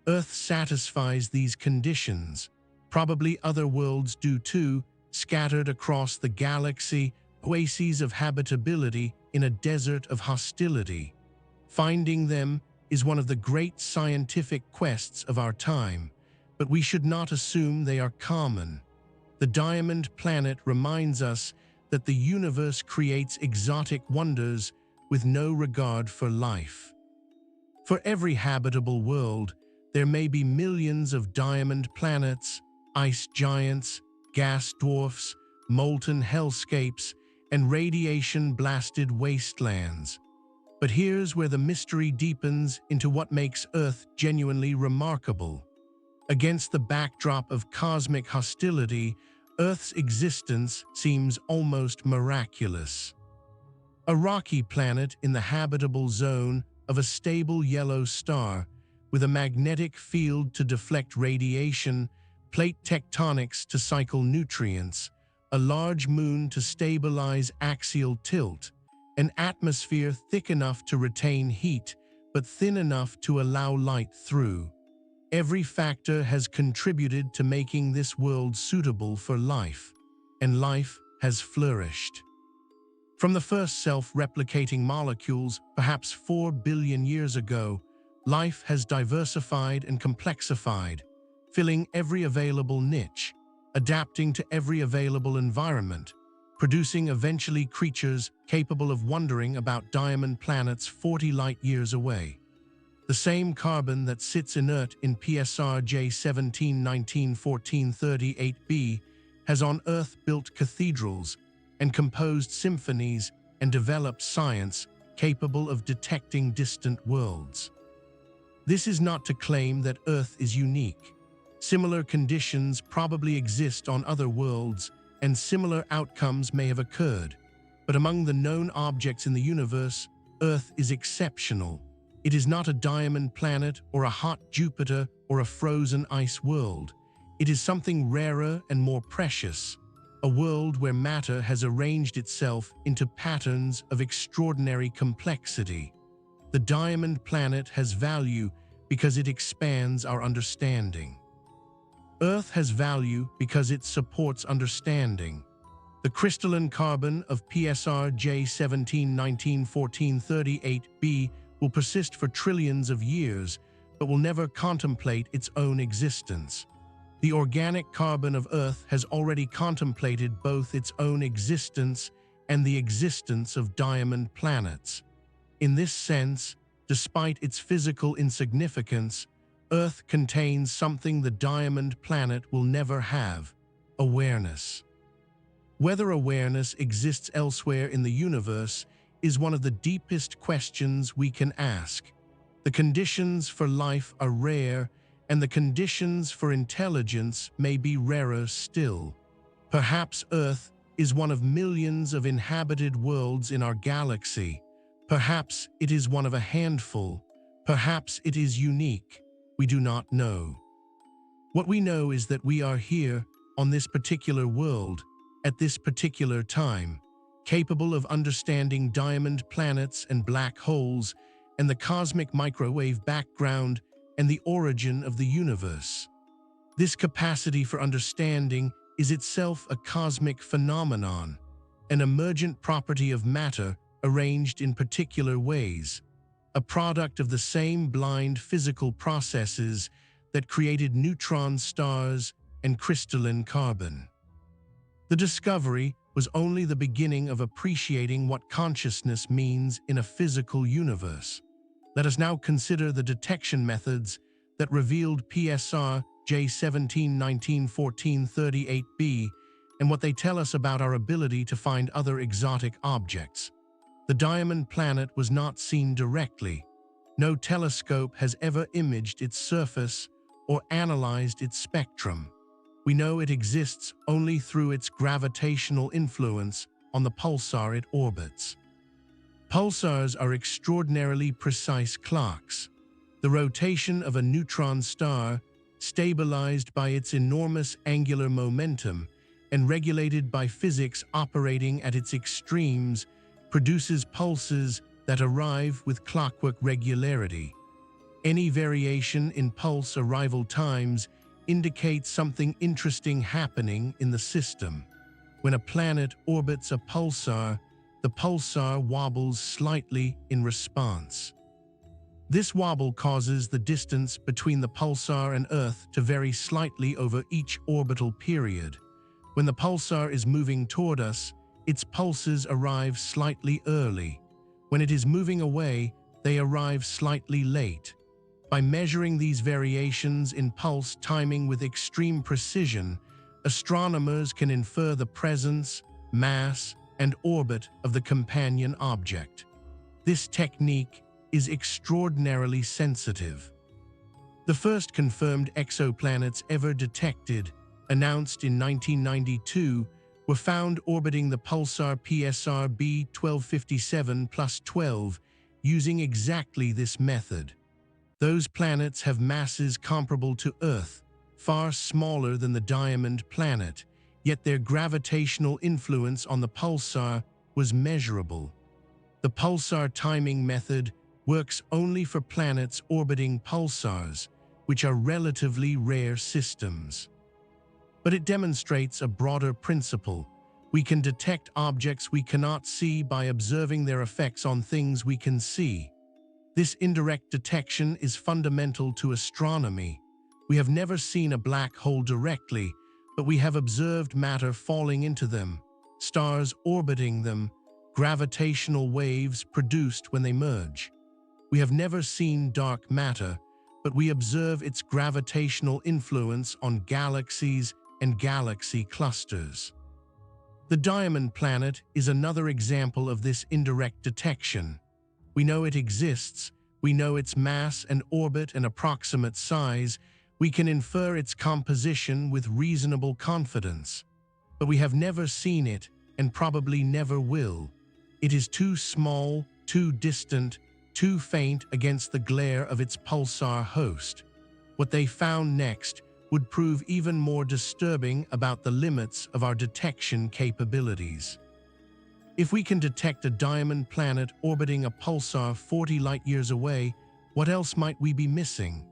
Earth satisfies these conditions. Probably other worlds do too, scattered across the galaxy, oases of habitability in a desert of hostility. Finding them is one of the great scientific quests of our time, but we should not assume they are common. The Diamond Planet reminds us that the universe creates exotic wonders with no regard for life. For every habitable world, there may be millions of diamond planets, ice giants, gas dwarfs, molten hellscapes, and radiation-blasted wastelands. But here's where the mystery deepens into what makes Earth genuinely remarkable. Against the backdrop of cosmic hostility, Earth's existence seems almost miraculous. A rocky planet in the habitable zone of a stable yellow star, with a magnetic field to deflect radiation, plate tectonics to cycle nutrients, a large moon to stabilize axial tilt, an atmosphere thick enough to retain heat, but thin enough to allow light through. Every factor has contributed to making this world suitable for life, and life has flourished. From the first self-replicating molecules, perhaps 4 billion years ago, life has diversified and complexified, filling every available niche, adapting to every available environment, producing eventually creatures capable of wondering about diamond planets 40 light-years away. The same carbon that sits inert in PSR J17191438b has on Earth built cathedrals and composed symphonies and developed science capable of detecting distant worlds. This is not to claim that Earth is unique. Similar conditions probably exist on other worlds, and similar outcomes may have occurred. But among the known objects in the universe, Earth is exceptional. It is not a diamond planet or a hot Jupiter or a frozen ice world. It is something rarer and more precious, a world where matter has arranged itself into patterns of extraordinary complexity. The diamond planet has value because it expands our understanding. Earth has value because it supports understanding. The crystalline carbon of PSR J17191438b will persist for trillions of years, but will never contemplate its own existence. The organic carbon of Earth has already contemplated both its own existence and the existence of diamond planets. In this sense, despite its physical insignificance, Earth contains something the diamond planet will never have: awareness. Whether awareness exists elsewhere in the universe is one of the deepest questions we can ask. The conditions for life are rare, and the conditions for intelligence may be rarer still. Perhaps Earth is one of millions of inhabited worlds in our galaxy. Perhaps it is one of a handful. Perhaps it is unique. We do not know. What we know is that we are here, on this particular world, at this particular time, capable of understanding diamond planets and black holes and the cosmic microwave background and the origin of the universe. This capacity for understanding is itself a cosmic phenomenon, an emergent property of matter arranged in particular ways, a product of the same blind physical processes that created neutron stars and crystalline carbon. The discovery was only the beginning of appreciating what consciousness means in a physical universe. Let us now consider the detection methods that revealed PSR J17191438b and what they tell us about our ability to find other exotic objects. The diamond planet was not seen directly. No telescope has ever imaged its surface or analyzed its spectrum. We know it exists only through its gravitational influence on the pulsar it orbits. Pulsars are extraordinarily precise clocks. The rotation of a neutron star, stabilized by its enormous angular momentum and regulated by physics operating at its extremes, produces pulses that arrive with clockwork regularity. Any variation in pulse arrival times indicates something interesting happening in the system. When a planet orbits a pulsar, the pulsar wobbles slightly in response. This wobble causes the distance between the pulsar and Earth to vary slightly over each orbital period. When the pulsar is moving toward us, its pulses arrive slightly early. When it is moving away, they arrive slightly late. By measuring these variations in pulse timing with extreme precision, astronomers can infer the presence, mass, and orbit of the companion object. This technique is extraordinarily sensitive. The first confirmed exoplanets ever detected, announced in 1992, were found orbiting the pulsar PSR B1257+12 using exactly this method. Those planets have masses comparable to Earth, far smaller than the diamond planet, yet their gravitational influence on the pulsar was measurable. The pulsar timing method works only for planets orbiting pulsars, which are relatively rare systems. But it demonstrates a broader principle. We can detect objects we cannot see by observing their effects on things we can see. This indirect detection is fundamental to astronomy. We have never seen a black hole directly, but we have observed matter falling into them, stars orbiting them, gravitational waves produced when they merge. We have never seen dark matter, but we observe its gravitational influence on galaxies and galaxy clusters. The diamond planet is another example of this indirect detection. We know it exists, we know its mass and orbit and approximate size, we can infer its composition with reasonable confidence. but we have never seen it and probably never will. It is too small, too distant, too faint against the glare of its pulsar host. What they found next would prove even more disturbing about the limits of our detection capabilities. If we can detect a diamond planet orbiting a pulsar 40 light-years away, what else might we be missing?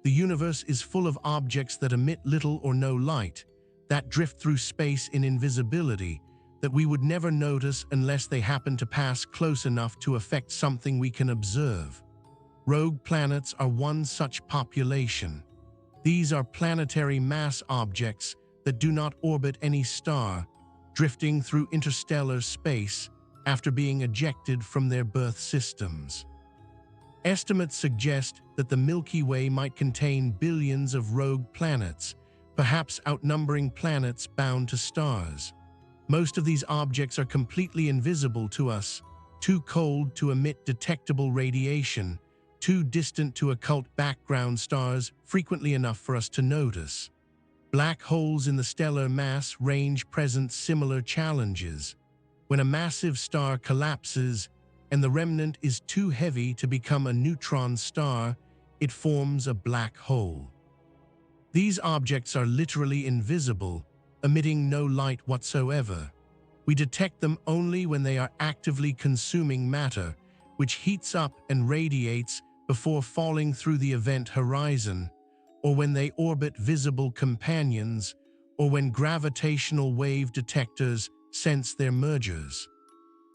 The universe is full of objects that emit little or no light, that drift through space in invisibility, that we would never notice unless they happen to pass close enough to affect something we can observe. Rogue planets are one such population. These are planetary mass objects that do not orbit any star, drifting through interstellar space after being ejected from their birth systems. Estimates suggest that the Milky Way might contain billions of rogue planets, perhaps outnumbering planets bound to stars. Most of these objects are completely invisible to us, too cold to emit detectable radiation, too distant to occult background stars frequently enough for us to notice. Black holes in the stellar mass range present similar challenges. When a massive star collapses and the remnant is too heavy to become a neutron star, it forms a black hole. These objects are literally invisible, emitting no light whatsoever. We detect them only when they are actively consuming matter, which heats up and radiates before falling through the event horizon, or when they orbit visible companions, or when gravitational wave detectors sense their mergers.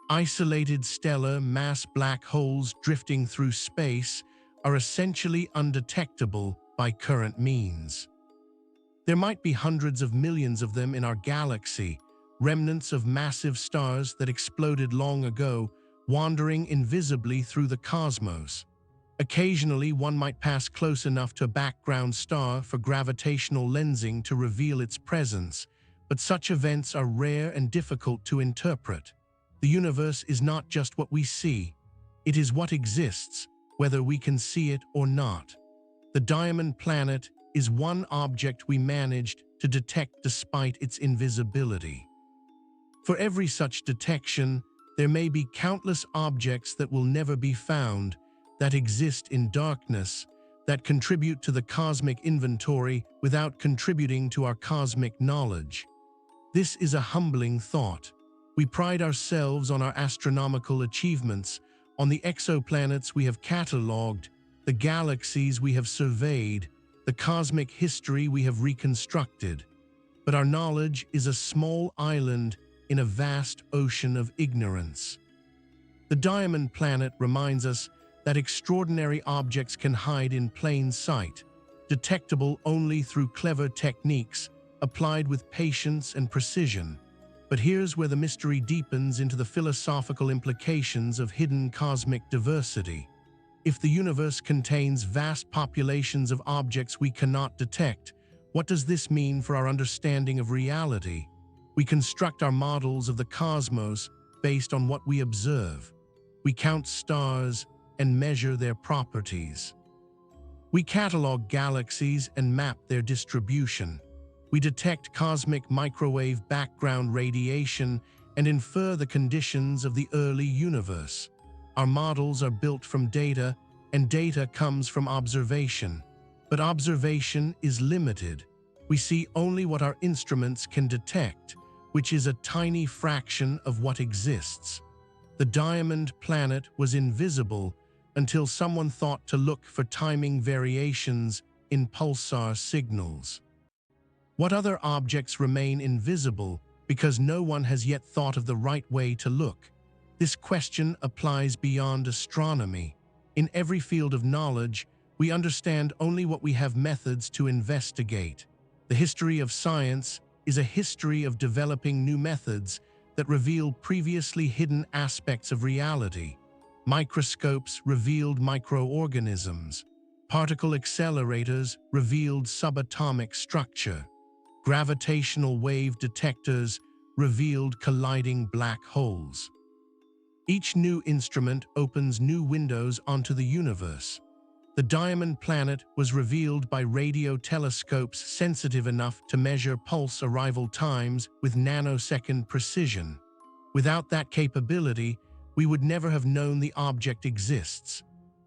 Isolated stellar mass black holes drifting through space are essentially undetectable by current means. There might be hundreds of millions of them in our galaxy, remnants of massive stars that exploded long ago, wandering invisibly through the cosmos. Occasionally, one might pass close enough to a background star for gravitational lensing to reveal its presence, but such events are rare and difficult to interpret. The universe is not just what we see. It is what exists, whether we can see it or not. The diamond planet is one object we managed to detect despite its invisibility. For every such detection, there may be countless objects that will never be found, that exist in darkness, that contribute to the cosmic inventory without contributing to our cosmic knowledge. This is a humbling thought. We pride ourselves on our astronomical achievements, on the exoplanets we have catalogued, the galaxies we have surveyed, the cosmic history we have reconstructed. But our knowledge is a small island in a vast ocean of ignorance. The diamond planet reminds us that extraordinary objects can hide in plain sight, detectable only through clever techniques applied with patience and precision. But here's where the mystery deepens into the philosophical implications of hidden cosmic diversity. If the universe contains vast populations of objects we cannot detect, what does this mean for our understanding of reality? We construct our models of the cosmos based on what we observe. We count stars and measure their properties. We catalog galaxies and map their distribution. We detect cosmic microwave background radiation and infer the conditions of the early universe. Our models are built from data, and data comes from observation. But observation is limited. We see only what our instruments can detect, which is a tiny fraction of what exists. The diamond planet was invisible until someone thought to look for timing variations in pulsar signals. What other objects remain invisible because no one has yet thought of the right way to look? This question applies beyond astronomy. In every field of knowledge, we understand only what we have methods to investigate. The history of science is a history of developing new methods that reveal previously hidden aspects of reality. Microscopes revealed microorganisms. Particle accelerators revealed subatomic structure. Gravitational wave detectors revealed colliding black holes. Each new instrument opens new windows onto the universe. The diamond planet was revealed by radio telescopes sensitive enough to measure pulse arrival times with nanosecond precision. Without that capability, we would never have known the object exists.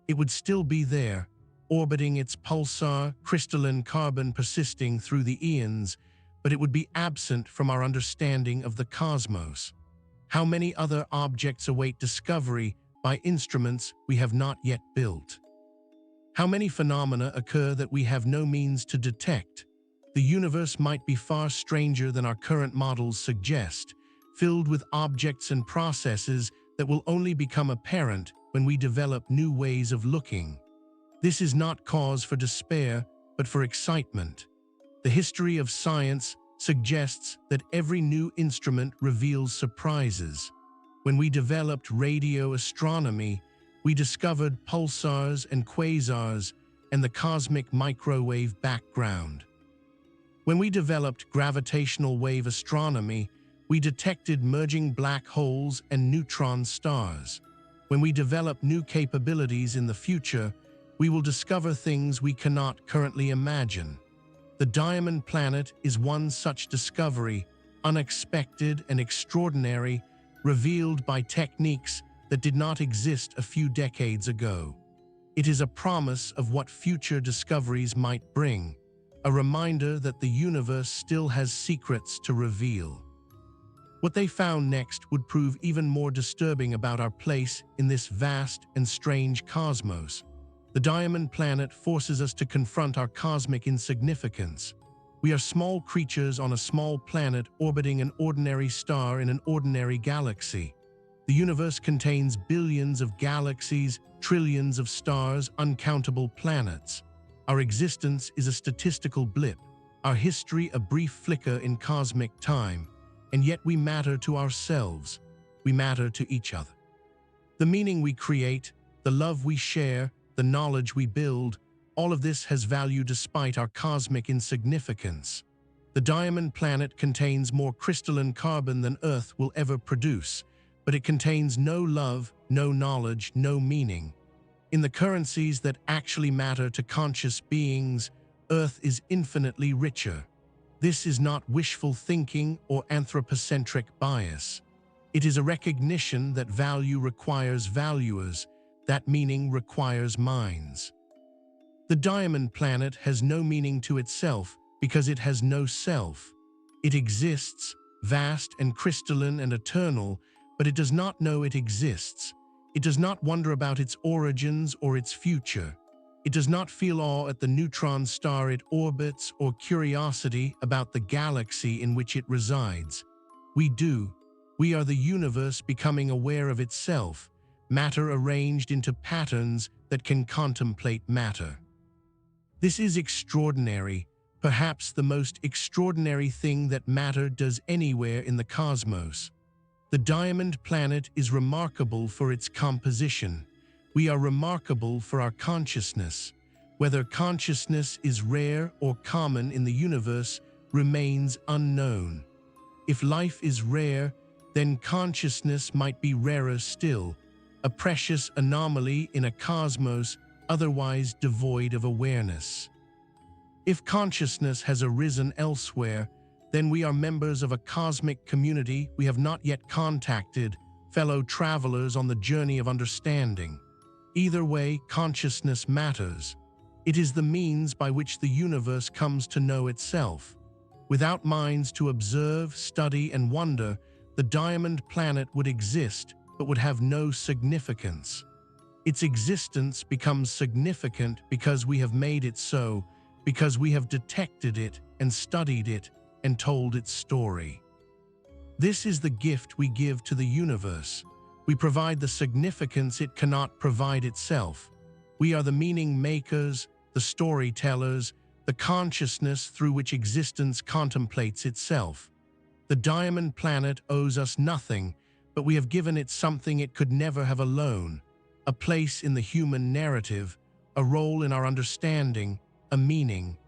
It would still be there, orbiting its pulsar, crystalline carbon persisting through the eons, but it would be absent from our understanding of the cosmos. How many other objects await discovery by instruments we have not yet built? How many phenomena occur that we have no means to detect? The universe might be far stranger than our current models suggest, filled with objects and processes that will only become apparent when we develop new ways of looking. This is not cause for despair, but for excitement. The history of science suggests that every new instrument reveals surprises. When we developed radio astronomy, we discovered pulsars and quasars and the cosmic microwave background. When we developed gravitational wave astronomy, we detected merging black holes and neutron stars. When we develop new capabilities in the future, we will discover things we cannot currently imagine. The diamond planet is one such discovery, unexpected and extraordinary, revealed by techniques that did not exist a few decades ago. It is a promise of what future discoveries might bring, a reminder that the universe still has secrets to reveal. What they found next would prove even more disturbing about our place in this vast and strange cosmos. The diamond planet forces us to confront our cosmic insignificance. We are small creatures on a small planet orbiting an ordinary star in an ordinary galaxy. The universe contains billions of galaxies, trillions of stars, uncountable planets. Our existence is a statistical blip, our history a brief flicker in cosmic time, and yet we matter to ourselves. We matter to each other. The meaning we create, the love we share, the knowledge we build, all of this has value despite our cosmic insignificance. The diamond planet contains more crystalline carbon than Earth will ever produce, but it contains no love, no knowledge, no meaning. In the currencies that actually matter to conscious beings, Earth is infinitely richer. This is not wishful thinking or anthropocentric bias. It is a recognition that value requires valuers, that meaning requires minds. The diamond planet has no meaning to itself because it has no self. It exists, vast and crystalline and eternal, but it does not know it exists. It does not wonder about its origins or its future. It does not feel awe at the neutron star it orbits or curiosity about the galaxy in which it resides. We do. We are the universe becoming aware of itself, matter arranged into patterns that can contemplate matter. This is extraordinary, perhaps the most extraordinary thing that matter does anywhere in the cosmos. The diamond planet is remarkable for its composition. We are remarkable for our consciousness. Whether consciousness is rare or common in the universe remains unknown. If life is rare, then consciousness might be rarer still, a precious anomaly in a cosmos otherwise devoid of awareness. If consciousness has arisen elsewhere, then we are members of a cosmic community we have not yet contacted, fellow travelers on the journey of understanding. Either way, consciousness matters. It is the means by which the universe comes to know itself. Without minds to observe, study, and wonder, the diamond planet would exist but would have no significance. Its existence becomes significant because we have made it so, because we have detected it and studied it and told its story. This is the gift we give to the universe. We provide the significance it cannot provide itself. We are the meaning makers, the storytellers, the consciousness through which existence contemplates itself. The diamond planet owes us nothing, but we have given it something it could never have alone: a place in the human narrative, a role in our understanding, a meaning.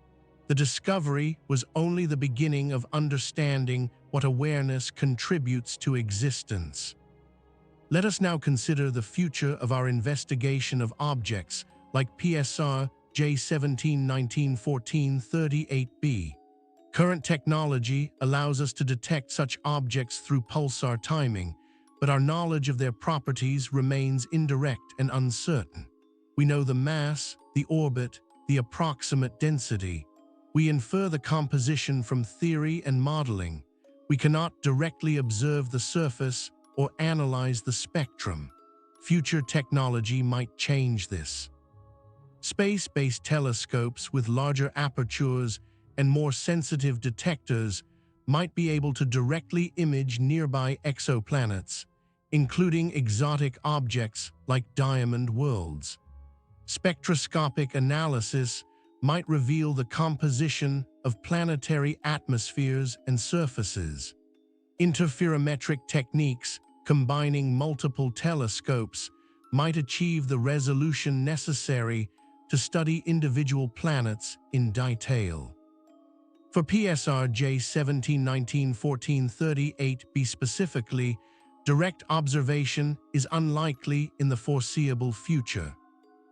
The discovery was only the beginning of understanding what awareness contributes to existence. Let us now consider the future of our investigation of objects, like PSR J17191438b. Current technology allows us to detect such objects through pulsar timing, but our knowledge of their properties remains indirect and uncertain. We know the mass, the orbit, the approximate density. We infer the composition from theory and modeling. We cannot directly observe the surface or analyze the spectrum. Future technology might change this. Space-based telescopes with larger apertures and more sensitive detectors might be able to directly image nearby exoplanets, including exotic objects like diamond worlds. Spectroscopic analysis might reveal the composition of planetary atmospheres and surfaces. Interferometric techniques combining multiple telescopes might achieve the resolution necessary to study individual planets in detail. For PSR J17191438b specifically, direct observation is unlikely in the foreseeable future.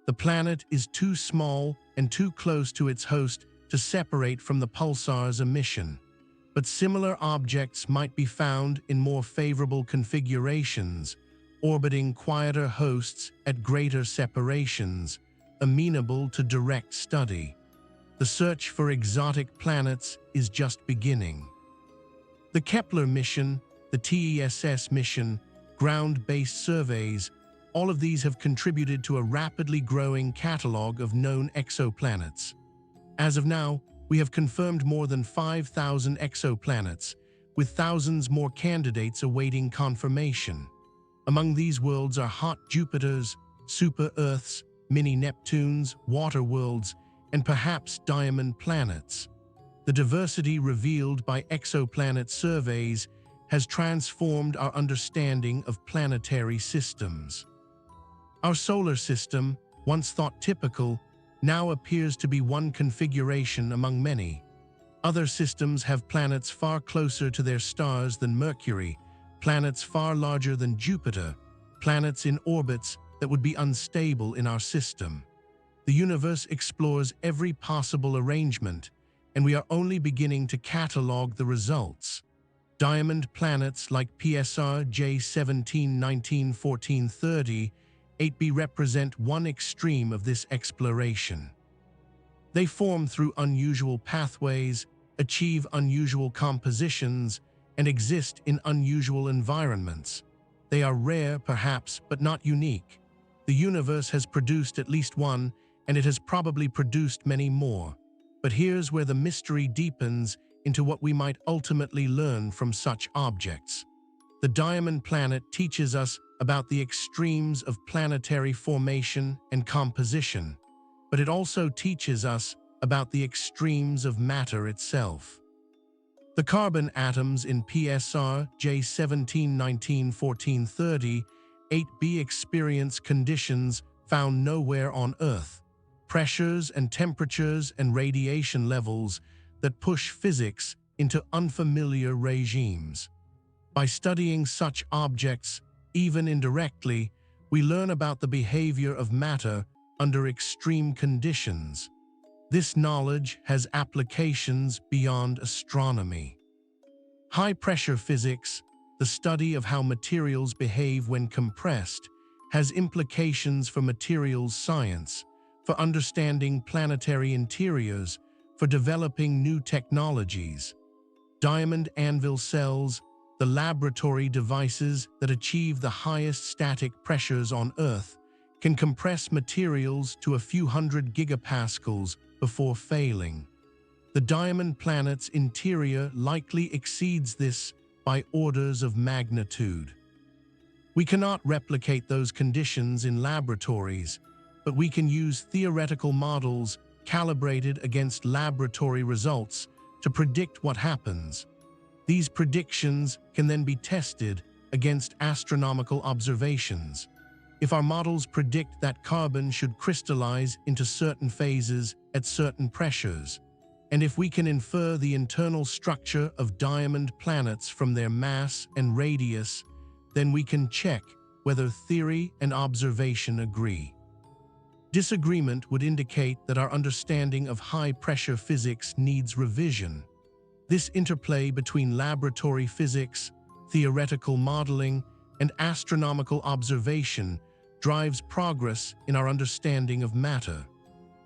The planet is too small and too close to its host to separate from the pulsar's emission. But similar objects might be found in more favorable configurations, orbiting quieter hosts at greater separations, amenable to direct study. The search for exotic planets is just beginning. The Kepler mission, the TESS mission, ground-based surveys, all of these have contributed to a rapidly growing catalog of known exoplanets. As of now, we have confirmed more than 5,000 exoplanets, with thousands more candidates awaiting confirmation. Among these worlds are hot Jupiters, super-Earths, mini-Neptunes, water worlds, and perhaps diamond planets. The diversity revealed by exoplanet surveys has transformed our understanding of planetary systems. Our solar system, once thought typical, now appears to be one configuration among many. Other systems have planets far closer to their stars than Mercury, planets far larger than Jupiter, planets in orbits that would be unstable in our system. The universe explores every possible arrangement, and we are only beginning to catalog the results. Diamond planets like PSR J17191438b represent one extreme of this exploration. They form through unusual pathways, achieve unusual compositions, and exist in unusual environments. They are rare, perhaps, but not unique. The universe has produced at least one, and it has probably produced many more. But here's where the mystery deepens into what we might ultimately learn from such objects. The diamond planet teaches us about the extremes of planetary formation and composition, but it also teaches us about the extremes of matter itself. The carbon atoms in PSR J17191438b experience conditions found nowhere on Earth, pressures and temperatures and radiation levels that push physics into unfamiliar regimes. By studying such objects, even indirectly, we learn about the behavior of matter under extreme conditions. This knowledge has applications beyond astronomy. High-pressure physics, the study of how materials behave when compressed, has implications for materials science, for understanding planetary interiors, for developing new technologies. Diamond anvil cells, the laboratory devices that achieve the highest static pressures on Earth, can compress materials to a few hundred gigapascals before failing. The diamond planet's interior likely exceeds this by orders of magnitude. We cannot replicate those conditions in laboratories, but we can use theoretical models calibrated against laboratory results to predict what happens. These predictions can then be tested against astronomical observations. If our models predict that carbon should crystallize into certain phases at certain pressures, and if we can infer the internal structure of diamond planets from their mass and radius, then we can check whether theory and observation agree. Disagreement would indicate that our understanding of high-pressure physics needs revision. This interplay between laboratory physics, theoretical modeling, and astronomical observation drives progress in our understanding of matter.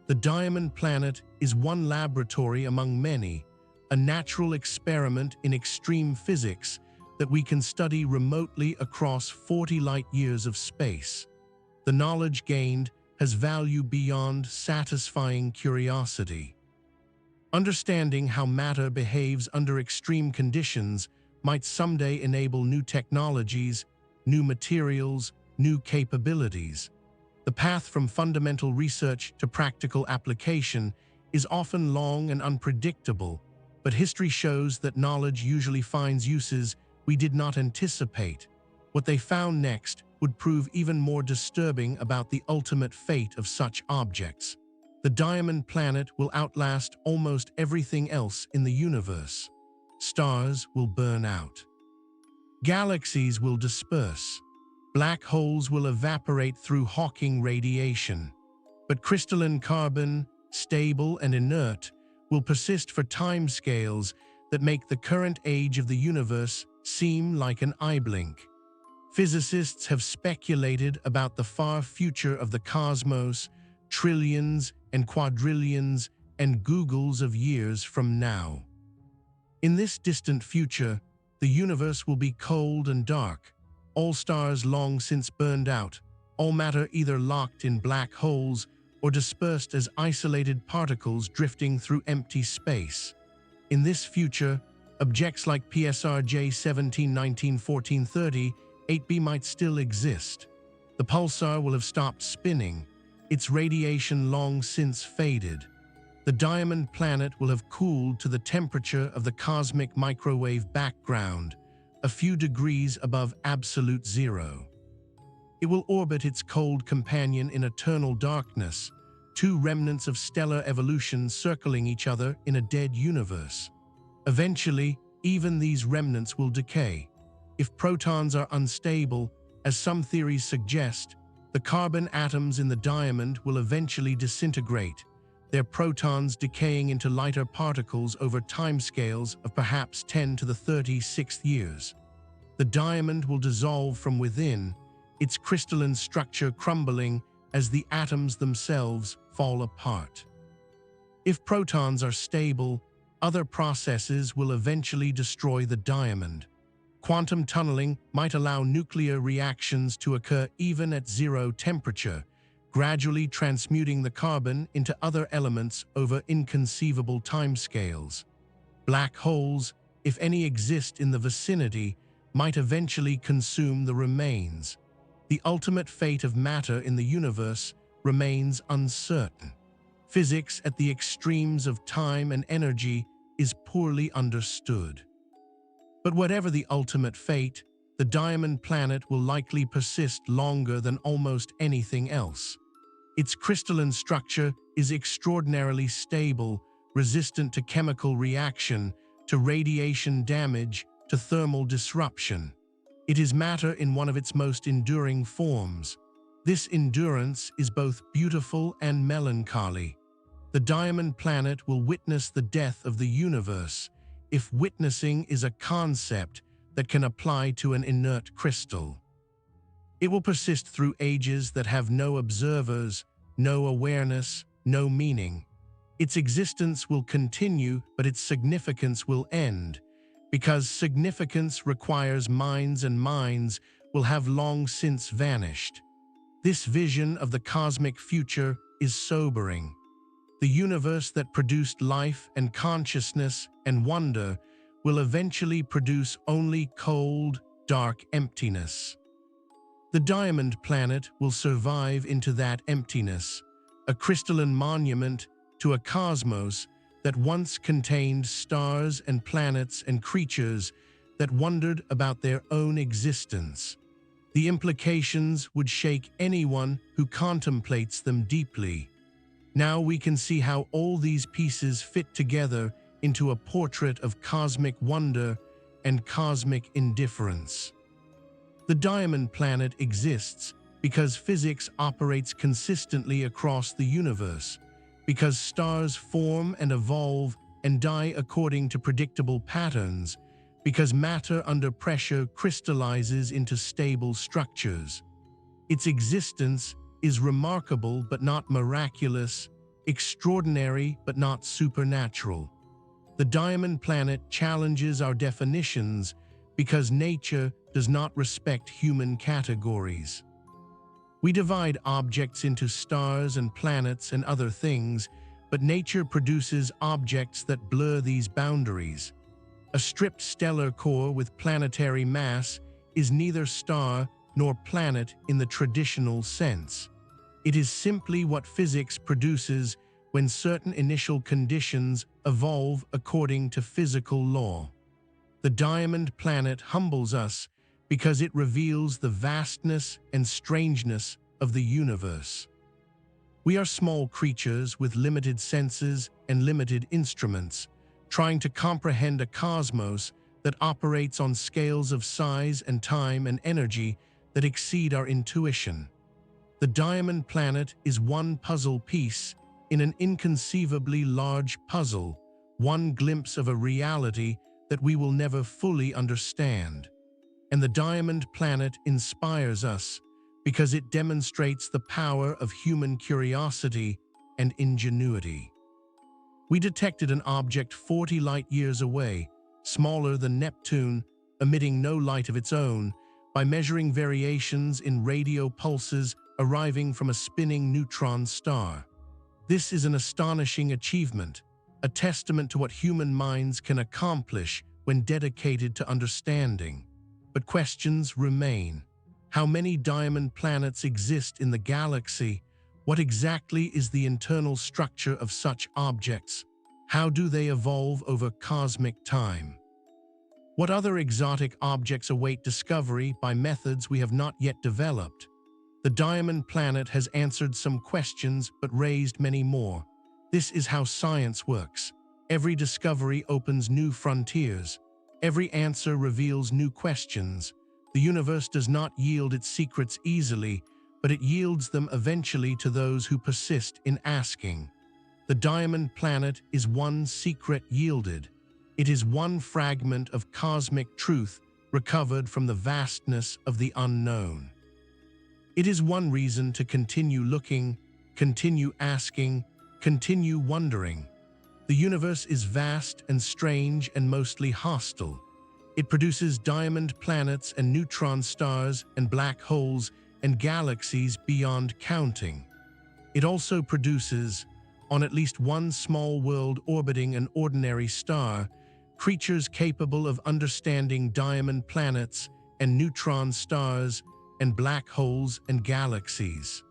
The Diamond Planet is one laboratory among many, a natural experiment in extreme physics that we can study remotely across 40 light-years of space. The knowledge gained has value beyond satisfying curiosity. Understanding how matter behaves under extreme conditions might someday enable new technologies, new materials, new capabilities. The path from fundamental research to practical application is often long and unpredictable, but history shows that knowledge usually finds uses we did not anticipate. What they found next would prove even more disturbing about the ultimate fate of such objects. The Diamond Planet will outlast almost everything else in the universe. Stars will burn out. Galaxies will disperse. Black holes will evaporate through Hawking radiation. But crystalline carbon, stable and inert, will persist for timescales that make the current age of the universe seem like an eye blink. Physicists have speculated about the far future of the cosmos, trillions and quadrillions and googles of years from now. In this distant future, the universe will be cold and dark, all stars long since burned out, all matter either locked in black holes or dispersed as isolated particles drifting through empty space. In this future, objects like PSR J17 1914-30 8b might still exist. The pulsar will have stopped spinning, its radiation long since faded. The Diamond Planet will have cooled to the temperature of the cosmic microwave background, a few degrees above absolute zero. It will orbit its cold companion in eternal darkness, two remnants of stellar evolution circling each other in a dead universe. Eventually, even these remnants will decay. If protons are unstable, as some theories suggest, the carbon atoms in the diamond will eventually disintegrate, their protons decaying into lighter particles over timescales of perhaps 10 to the 36th years. The diamond will dissolve from within, its crystalline structure crumbling as the atoms themselves fall apart. If protons are stable, other processes will eventually destroy the diamond. Quantum tunneling might allow nuclear reactions to occur even at zero temperature, gradually transmuting the carbon into other elements over inconceivable timescales. Black holes, if any exist in the vicinity, might eventually consume the remains. The ultimate fate of matter in the universe remains uncertain. Physics at the extremes of time and energy is poorly understood. But whatever the ultimate fate, the Diamond Planet will likely persist longer than almost anything else. Its crystalline structure is extraordinarily stable, resistant to chemical reaction, to radiation damage, to thermal disruption. It is matter in one of its most enduring forms. This endurance is both beautiful and melancholy. The Diamond Planet will witness the death of the universe, if witnessing is a concept that can apply to an inert crystal. It will persist through ages that have no observers, no awareness, no meaning. Its existence will continue, but its significance will end, because significance requires minds, and minds will have long since vanished. This vision of the cosmic future is sobering. The universe that produced life and consciousness and wonder will eventually produce only cold, dark emptiness. The Diamond Planet will survive into that emptiness, a crystalline monument to a cosmos that once contained stars and planets and creatures that wondered about their own existence. The implications would shake anyone who contemplates them deeply. Now we can see how all these pieces fit together into a portrait of cosmic wonder and cosmic indifference. The Diamond Planet exists because physics operates consistently across the universe, because stars form and evolve and die according to predictable patterns, because matter under pressure crystallizes into stable structures. Its existence is remarkable but not miraculous, extraordinary but not supernatural. The diamond planet challenges our definitions because nature does not respect human categories. We divide objects into stars and planets and other things, but nature produces objects that blur these boundaries. A stripped stellar core with planetary mass is neither star nor planet in the traditional sense. It is simply what physics produces when certain initial conditions evolve according to physical law. The diamond planet humbles us because it reveals the vastness and strangeness of the universe. We are small creatures with limited senses and limited instruments, trying to comprehend a cosmos that operates on scales of size and time and energy that exceed our intuition. The diamond planet is one puzzle piece in an inconceivably large puzzle, one glimpse of a reality that we will never fully understand. And the diamond planet inspires us because it demonstrates the power of human curiosity and ingenuity. We detected an object 40 light-years away, smaller than Neptune, emitting no light of its own, by measuring variations in radio pulses arriving from a spinning neutron star. This is an astonishing achievement, a testament to what human minds can accomplish when dedicated to understanding. But questions remain. How many diamond planets exist in the galaxy? What exactly is the internal structure of such objects? How do they evolve over cosmic time? What other exotic objects await discovery by methods we have not yet developed? The diamond planet has answered some questions but raised many more. This is how science works. Every discovery opens new frontiers. Every answer reveals new questions. The universe does not yield its secrets easily, but it yields them eventually to those who persist in asking. The diamond planet is one secret yielded. It is one fragment of cosmic truth recovered from the vastness of the unknown. It is one reason to continue looking, continue asking, continue wondering. The universe is vast and strange and mostly hostile. It produces diamond planets and neutron stars and black holes and galaxies beyond counting. It also produces, on at least one small world orbiting an ordinary star, creatures capable of understanding diamond planets and neutron stars and black holes and galaxies.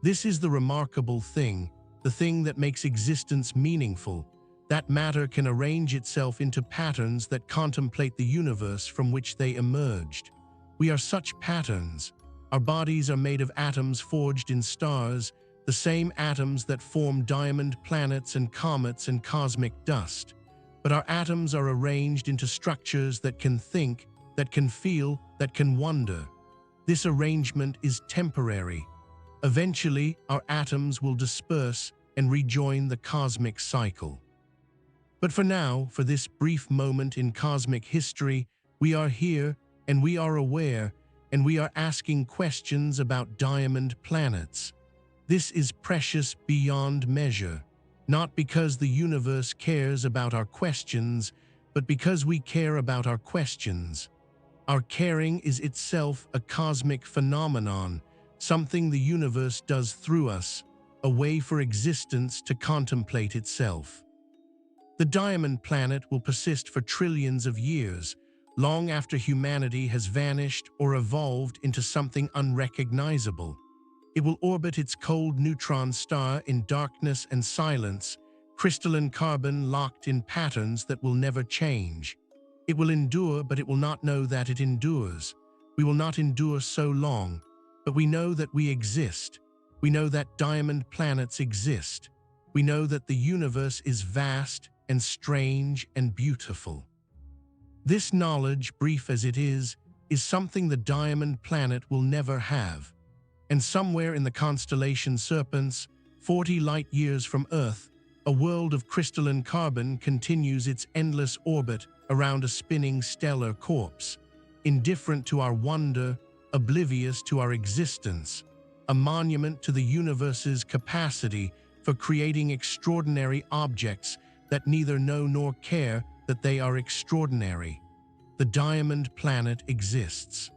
This is the remarkable thing, the thing that makes existence meaningful, that matter can arrange itself into patterns that contemplate the universe from which they emerged. We are such patterns. Our bodies are made of atoms forged in stars, the same atoms that form diamond planets and comets and cosmic dust. But our atoms are arranged into structures that can think, that can feel, that can wonder. This arrangement is temporary. Eventually, our atoms will disperse and rejoin the cosmic cycle. But for now, for this brief moment in cosmic history, we are here and we are aware and we are asking questions about diamond planets. This is precious beyond measure, not because the universe cares about our questions, but because we care about our questions. Our caring is itself a cosmic phenomenon, something the universe does through us, a way for existence to contemplate itself. The diamond planet will persist for trillions of years, long after humanity has vanished or evolved into something unrecognizable. It will orbit its cold neutron star in darkness and silence, crystalline carbon locked in patterns that will never change. It will endure, but it will not know that it endures. We will not endure so long, but we know that we exist. We know that diamond planets exist. We know that the universe is vast and strange and beautiful. This knowledge, brief as it is something the diamond planet will never have. And somewhere in the constellation Serpents, 40 light-years from Earth, a world of crystalline carbon continues its endless orbit around a spinning stellar corpse, indifferent to our wonder, oblivious to our existence, a monument to the universe's capacity for creating extraordinary objects that neither know nor care that they are extraordinary. The diamond planet exists.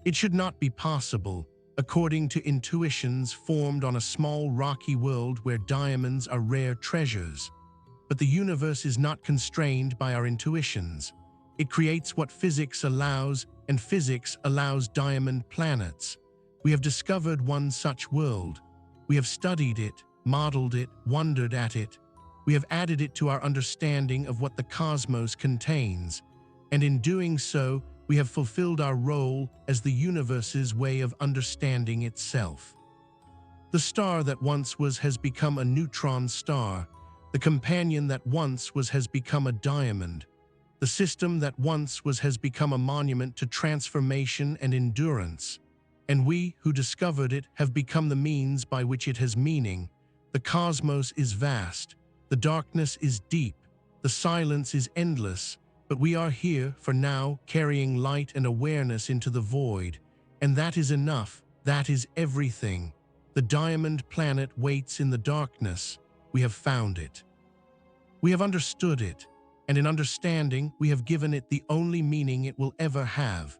It should not be possible, according to intuitions formed on a small rocky world where diamonds are rare treasures. But the universe is not constrained by our intuitions. It creates what physics allows, and physics allows diamond planets. We have discovered one such world. We have studied it, modeled it, wondered at it. We have added it to our understanding of what the cosmos contains. And in doing so, we have fulfilled our role as the universe's way of understanding itself. The star that once was has become a neutron star. The companion that once was has become a diamond. The system that once was has become a monument to transformation and endurance. And we who discovered it have become the means by which it has meaning. The cosmos is vast. The darkness is deep. The silence is endless. But we are here for now, carrying light and awareness into the void. And that is enough. That is everything. The diamond planet waits in the darkness. We have found it. We have understood it. And in understanding, we have given it the only meaning it will ever have.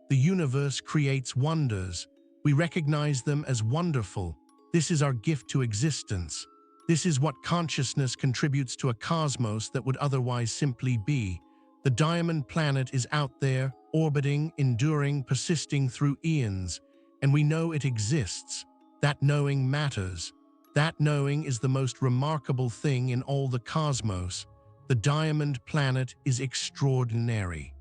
The universe creates wonders. We recognize them as wonderful. This is our gift to existence. This is what consciousness contributes to a cosmos that would otherwise simply be. The diamond planet is out there, orbiting, enduring, persisting through eons, and we know it exists. That knowing matters. That knowing is the most remarkable thing in all the cosmos. The diamond planet is extraordinary.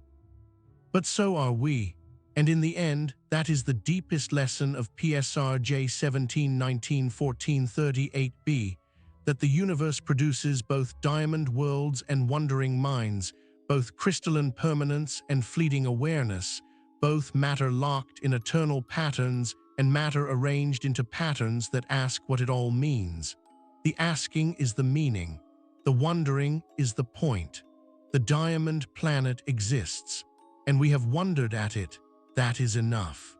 But so are we, and in the end, that is the deepest lesson of PSR J17191438b, that the universe produces both diamond worlds and wondering minds, both crystalline permanence and fleeting awareness, both matter locked in eternal patterns and matter arranged into patterns that ask what it all means. The asking is the meaning. The wondering is the point. The diamond planet exists, and we have wondered at it. That is enough.